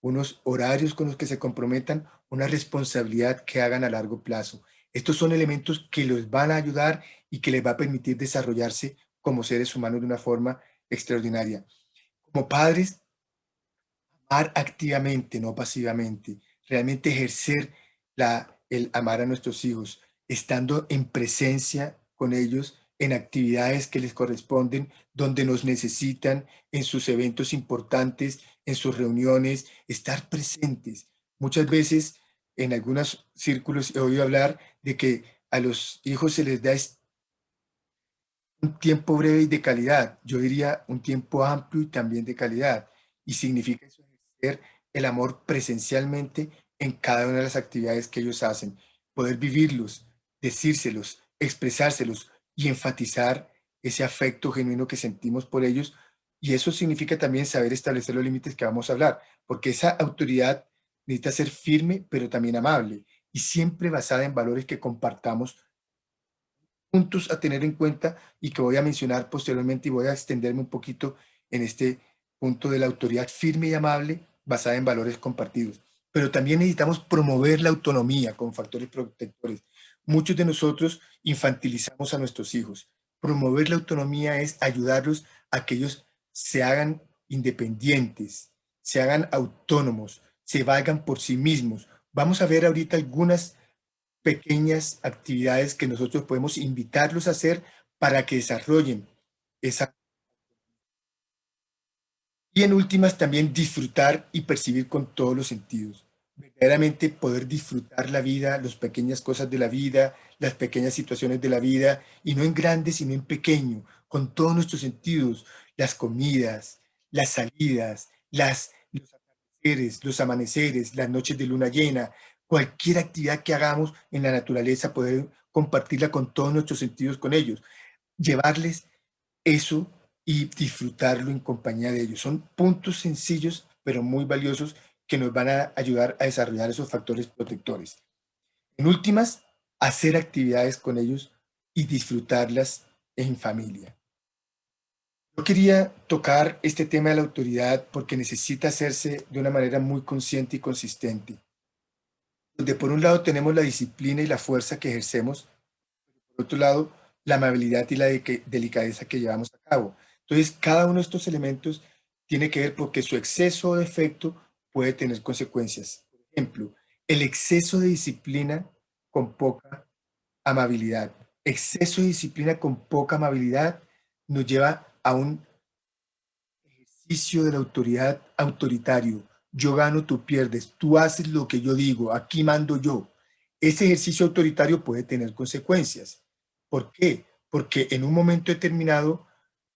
unos horarios con los que se comprometan, una responsabilidad que hagan a largo plazo. Estos son elementos que los van a ayudar y que les va a permitir desarrollarse como seres humanos de una forma extraordinaria. Como padres, amar activamente, no pasivamente, realmente ejercer el amar a nuestros hijos, estando en presencia con ellos en actividades que les corresponden, donde nos necesitan, en sus eventos importantes, en sus reuniones, estar presentes. Muchas veces en algunos círculos he oído hablar de que a los hijos se les da un tiempo breve y de calidad. Yo diría un tiempo amplio y también de calidad. Y significa eso, ejercer el amor presencialmente en cada una de las actividades que ellos hacen. Poder vivirlos, decírselos, expresárselos, y enfatizar ese afecto genuino que sentimos por ellos. Y eso significa también saber establecer los límites que vamos a hablar, porque esa autoridad necesita ser firme, pero también amable y siempre basada en valores que compartamos, puntos a tener en cuenta y que voy a mencionar posteriormente y voy a extenderme un poquito en este punto de la autoridad firme y amable basada en valores compartidos. Pero también necesitamos promover la autonomía con factores protectores. Muchos de nosotros infantilizamos a nuestros hijos. Promover la autonomía es ayudarlos a que ellos se hagan independientes, se hagan autónomos, se valgan por sí mismos. Vamos a ver ahorita algunas pequeñas actividades que nosotros podemos invitarlos a hacer para que desarrollen esa. Y en últimas también disfrutar y percibir con todos los sentidos. Verdaderamente poder disfrutar la vida, las pequeñas cosas de la vida, las pequeñas situaciones de la vida, y no en grande, sino en pequeño, con todos nuestros sentidos, las comidas, las salidas, los atardeceres, los amaneceres, las noches de luna llena, cualquier actividad que hagamos en la naturaleza, poder compartirla con todos nuestros sentidos con ellos, llevarles eso y disfrutarlo en compañía de ellos. Son puntos sencillos, pero muy valiosos que nos van a ayudar a desarrollar esos factores protectores. En últimas, hacer actividades con ellos y disfrutarlas en familia. Yo quería tocar este tema de la autoridad porque necesita hacerse de una manera muy consciente y consistente. Donde por un lado tenemos la disciplina y la fuerza que ejercemos, por otro lado, la amabilidad y la delicadeza que llevamos a cabo. Entonces, cada uno de estos elementos tiene que ver porque su exceso o defecto puede tener consecuencias. Por ejemplo, el exceso de disciplina con poca amabilidad. Exceso de disciplina con poca amabilidad nos lleva a un ejercicio de la autoridad autoritario. Yo gano, tú pierdes, tú haces lo que yo digo, aquí mando yo. Ese ejercicio autoritario puede tener consecuencias. ¿Por qué? Porque en un momento determinado,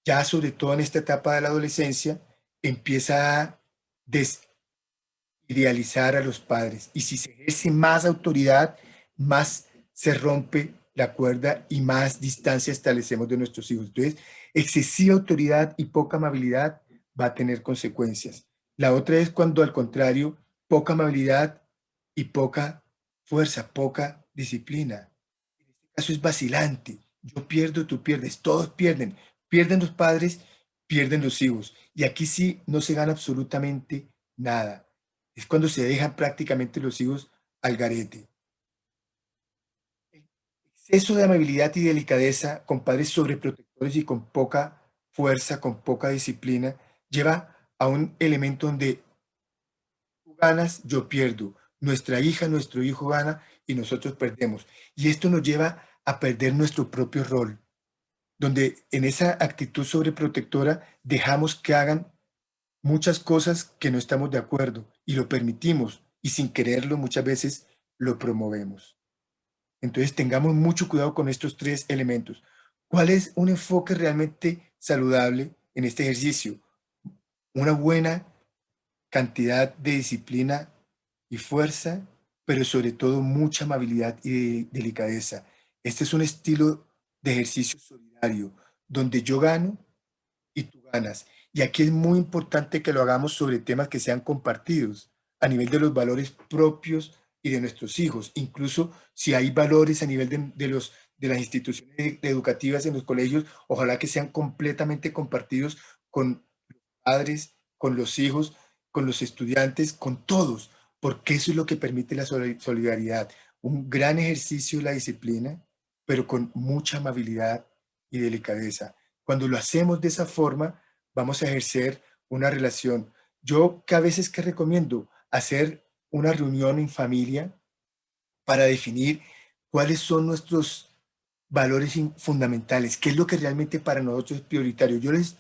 ya sobre todo en esta etapa de la adolescencia, empieza a desidealizar a los padres. Y si se ejerce más autoridad, más se rompe la cuerda y más distancia establecemos de nuestros hijos. Entonces, excesiva autoridad y poca amabilidad va a tener consecuencias. La otra es cuando al contrario, poca amabilidad y poca fuerza, poca disciplina. En este caso es vacilante. Yo pierdo, tú pierdes, todos pierden. Pierden los padres, pierden los hijos. Y aquí sí no se gana absolutamente nada. Es cuando se dejan prácticamente los hijos al garete. Exceso de amabilidad y delicadeza con padres sobreprotectores y con poca fuerza, con poca disciplina, lleva a un elemento donde tú ganas, yo pierdo. Nuestra hija, nuestro hijo gana y nosotros perdemos. Y esto nos lleva a perder nuestro propio rol, donde en esa actitud sobreprotectora dejamos que hagan muchas cosas que no estamos de acuerdo y lo permitimos y sin quererlo muchas veces lo promovemos. Entonces tengamos mucho cuidado con estos tres elementos. ¿Cuál es un enfoque realmente saludable en este ejercicio? Una buena cantidad de disciplina y fuerza, pero sobre todo mucha amabilidad y delicadeza. Este es un estilo de ejercicio solidario, donde yo gano y tú ganas. Y aquí es muy importante que lo hagamos sobre temas que sean compartidos a nivel de los valores propios y de nuestros hijos. Incluso si hay valores a nivel de las instituciones educativas en los colegios, ojalá que sean completamente compartidos con los padres, con los hijos, con los estudiantes, con todos, porque eso es lo que permite la solidaridad. Un gran ejercicio de la disciplina, pero con mucha amabilidad y delicadeza. Cuando lo hacemos de esa forma, vamos a ejercer una relación. Yo que a veces que recomiendo hacer una reunión en familia para definir cuáles son nuestros valores fundamentales, qué es lo que realmente para nosotros es prioritario. Yo les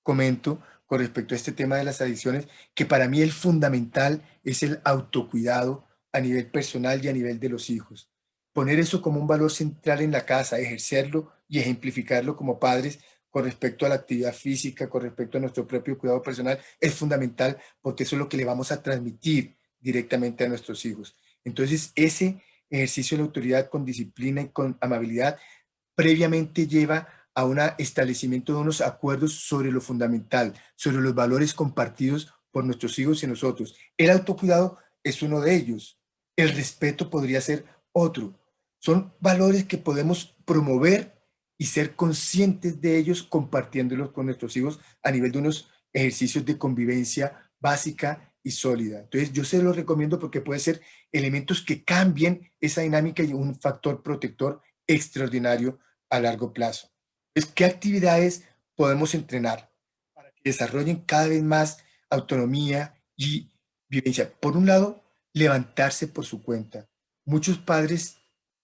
comento con respecto a este tema de las adicciones que para mí el fundamental es el autocuidado a nivel personal y a nivel de los hijos. Poner eso como un valor central en la casa, ejercerlo y ejemplificarlo como padres con respecto a la actividad física, con respecto a nuestro propio cuidado personal, es fundamental porque eso es lo que le vamos a transmitir directamente a nuestros hijos. Entonces, ese ejercicio de la autoridad con disciplina y con amabilidad previamente lleva a un establecimiento de unos acuerdos sobre lo fundamental, sobre los valores compartidos por nuestros hijos y nosotros. El autocuidado es uno de ellos. El respeto podría ser otro. Son valores que podemos promover y ser conscientes de ellos compartiéndolos con nuestros hijos a nivel de unos ejercicios de convivencia básica y sólida. Entonces, yo se los recomiendo porque puede ser elementos que cambien esa dinámica y un factor protector extraordinario a largo plazo. Entonces, ¿qué actividades podemos entrenar para que desarrollen cada vez más autonomía y vivencia? Por un lado, levantarse por su cuenta. Muchos padres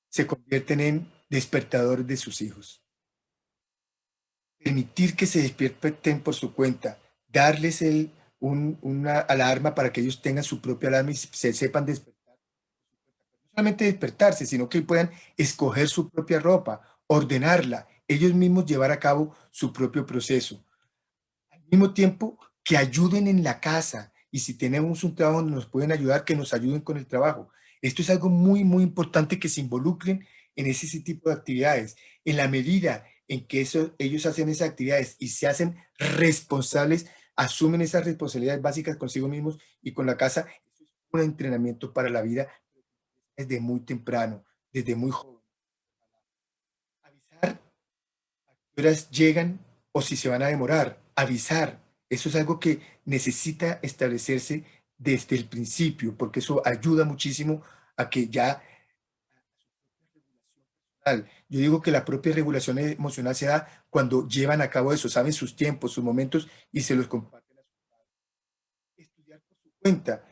se convierten en despertadores de sus hijos. Permitir que se despierten por su cuenta, darles una alarma para que ellos tengan su propia alarma y se sepan despertar. No solamente despertarse, sino que puedan escoger su propia ropa, ordenarla, ellos mismos llevar a cabo su propio proceso. Al mismo tiempo, que ayuden en la casa y si tenemos un trabajo donde nos pueden ayudar, que nos ayuden con el trabajo. Esto es algo muy, muy importante que se involucren en ese tipo de actividades. En la medida en que ellos hacen esas actividades y se hacen responsables, asumen esas responsabilidades básicas consigo mismos y con la casa, eso es un entrenamiento para la vida desde muy temprano, desde muy joven. Avisar qué horas llegan o si se van a demorar, avisar. Eso es algo que necesita establecerse desde el principio, porque eso ayuda muchísimo a que ya yo digo que la propia regulación emocional se da cuando llevan a cabo eso, saben sus tiempos, sus momentos y se los comparten a sus padres. Estudiar por su cuenta,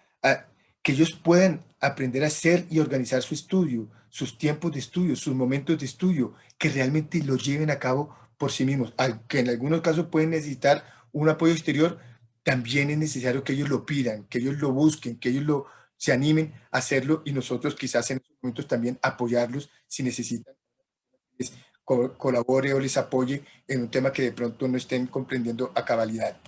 que ellos puedan aprender a hacer y organizar su estudio, sus tiempos de estudio, sus momentos de estudio, que realmente lo lleven a cabo por sí mismos. Que en algunos casos pueden necesitar un apoyo exterior, también es necesario que ellos lo pidan, que ellos lo busquen, que ellos se animen a hacerlo y nosotros quizás en esos momentos también apoyarlos si necesitan colabore o les apoye en un tema que de pronto no estén comprendiendo a cabalidad.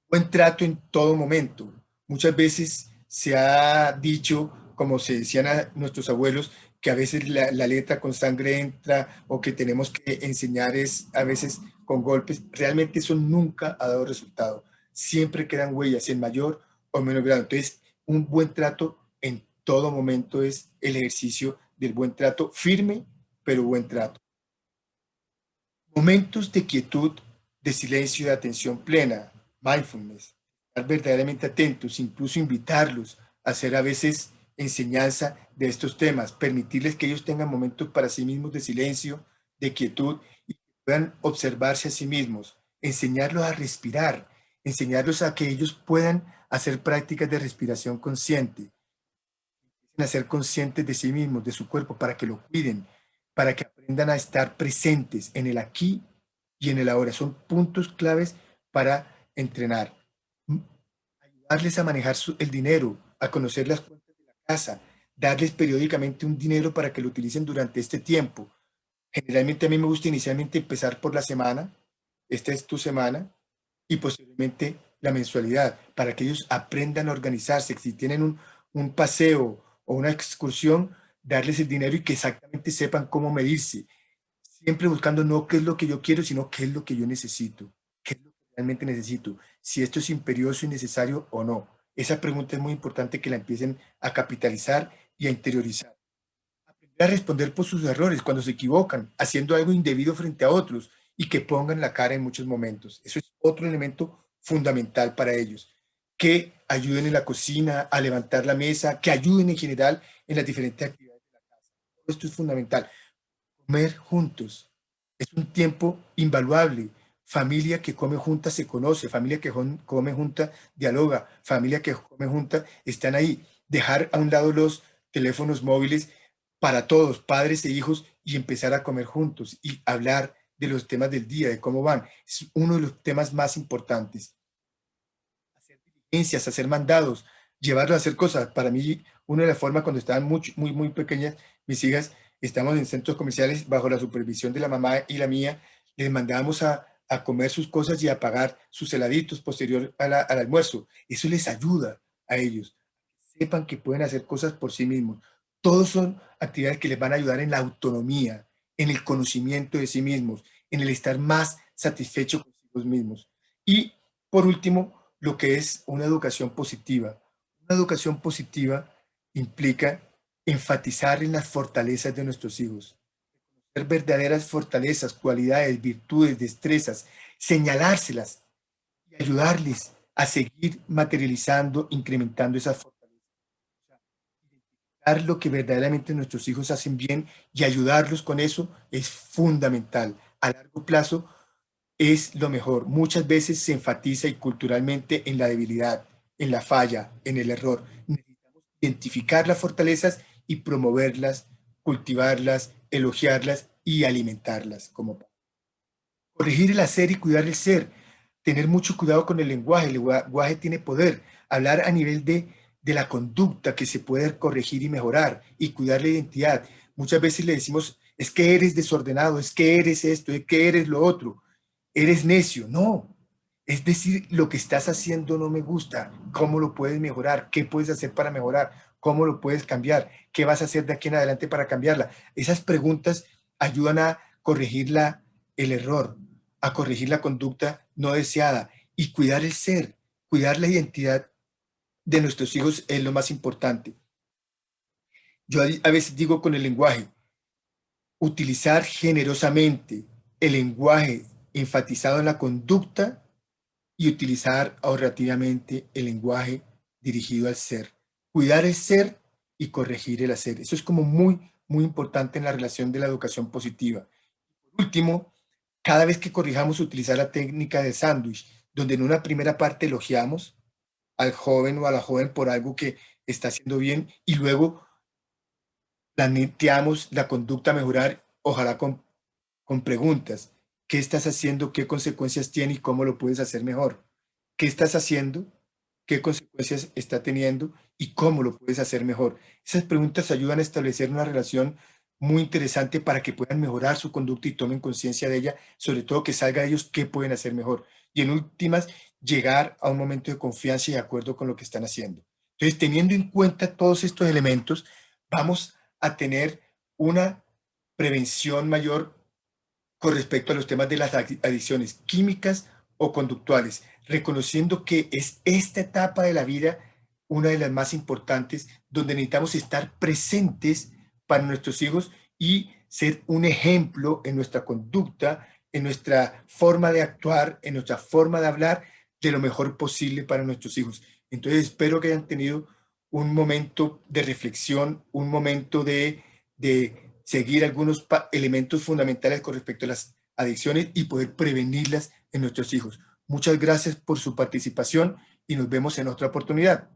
Buen trato en todo momento. Muchas veces se ha dicho, como se decían a nuestros abuelos, que a veces la letra con sangre entra o que tenemos que enseñar es a veces con golpes. Realmente eso nunca ha dado resultado. Siempre quedan huellas en mayor o menor grado. Entonces, un buen trato en todo momento es el ejercicio del buen trato, firme, pero buen trato. Momentos de quietud, de silencio y de atención plena, mindfulness, estar verdaderamente atentos, incluso invitarlos a hacer a veces enseñanza de estos temas, permitirles que ellos tengan momentos para sí mismos de silencio, de quietud y que puedan observarse a sí mismos, enseñarlos a respirar, enseñarlos a que ellos puedan hacer prácticas de respiración consciente, a ser conscientes de sí mismos, de su cuerpo, para que lo cuiden, para que aprendan a estar presentes en el aquí y en el ahora. Son puntos claves para entrenar. Ayudarles a manejar el dinero, a conocer las cuentas de la casa, darles periódicamente un dinero para que lo utilicen durante este tiempo. Generalmente a mí me gusta inicialmente empezar por la semana, esta es tu semana, y posteriormente la mensualidad, para que ellos aprendan a organizarse. Si tienen un paseo o una excursión, darles el dinero y que exactamente sepan cómo medirse. Siempre buscando no qué es lo que yo quiero, sino qué es lo que yo necesito, qué es lo que realmente necesito, si esto es imperioso y necesario o no. Esa pregunta es muy importante que la empiecen a capitalizar y a interiorizar. Aprender a responder por sus errores cuando se equivocan, haciendo algo indebido frente a otros y que pongan la cara en muchos momentos. Eso es otro elemento fundamental para ellos. Que ayuden en la cocina, a levantar la mesa, que ayuden en general en las diferentes actividades de la casa. Esto es fundamental. Comer juntos es un tiempo invaluable. Familia que come junta se conoce, familia que come junta dialoga, familia que come junta están ahí. Dejar a un lado los teléfonos móviles para todos, padres e hijos, y empezar a comer juntos y hablar de los temas del día, de cómo van. Es uno de los temas más importantes. Hacer diligencias, hacer mandados, llevarlos a hacer cosas. Para mí, una de las formas cuando estaban muy pequeñas, mis hijas, estamos en centros comerciales bajo la supervisión de la mamá y la mía, les mandábamos a comer sus cosas y a pagar sus heladitos posterior al almuerzo. Eso les ayuda a ellos. Sepan que pueden hacer cosas por sí mismos. Todos son actividades que les van a ayudar en la autonomía, en el conocimiento de sí mismos, en el estar más satisfechos consigo mismos. Y por último, lo que es una educación positiva. Una educación positiva implica enfatizar en las fortalezas de nuestros hijos, ver verdaderas fortalezas, cualidades, virtudes, destrezas, señalárselas y ayudarles a seguir materializando, incrementando esas fortalezas. Dar lo que verdaderamente nuestros hijos hacen bien y ayudarlos con eso es fundamental. A largo plazo es lo mejor. Muchas veces se enfatiza y culturalmente en la debilidad, en la falla, en el error. Necesitamos identificar las fortalezas y promoverlas, cultivarlas, elogiarlas y alimentarlas como corregir el hacer y cuidar el ser, tener mucho cuidado con el lenguaje tiene poder, hablar a nivel de la conducta que se puede corregir y mejorar y cuidar la identidad. Muchas veces le decimos, es que eres desordenado, es que eres esto, es que eres lo otro, eres necio. No, es decir, lo que estás haciendo no me gusta, ¿cómo lo puedes mejorar? ¿Qué puedes hacer para mejorar? ¿Cómo lo puedes cambiar? ¿Qué vas a hacer de aquí en adelante para cambiarla? Esas preguntas ayudan a corregir el error, a corregir la conducta no deseada y cuidar el ser, cuidar la identidad de nuestros hijos es lo más importante. Yo a veces digo con el lenguaje, utilizar generosamente el lenguaje enfatizado en la conducta y utilizar ahorrativamente el lenguaje dirigido al ser. Cuidar el ser y corregir el hacer. Eso es como muy importante en la relación de la educación positiva. Por último, cada vez que corrijamos utilizar la técnica de sándwich, donde en una primera parte elogiamos al joven o a la joven por algo que está haciendo bien y luego planteamos la conducta a mejorar, ojalá con preguntas. ¿Qué estás haciendo? ¿Qué consecuencias tiene y cómo lo puedes hacer mejor? ¿Qué estás haciendo? ¿Qué consecuencias está teniendo y cómo lo puedes hacer mejor? Esas preguntas ayudan a establecer una relación muy interesante para que puedan mejorar su conducta y tomen conciencia de ella, sobre todo que salga de ellos qué pueden hacer mejor. Y en últimas, llegar a un momento de confianza y de acuerdo con lo que están haciendo. Entonces, teniendo en cuenta todos estos elementos, vamos a tener una prevención mayor con respecto a los temas de las adicciones químicas o conductuales, reconociendo que es esta etapa de la vida una de las más importantes, donde necesitamos estar presentes para nuestros hijos y ser un ejemplo en nuestra conducta, en nuestra forma de actuar, en nuestra forma de hablar, de lo mejor posible para nuestros hijos. Entonces espero que hayan tenido un momento de reflexión, un momento de seguir algunos elementos fundamentales con respecto a las adicciones y poder prevenirlas en nuestros hijos. Muchas gracias por su participación y nos vemos en otra oportunidad.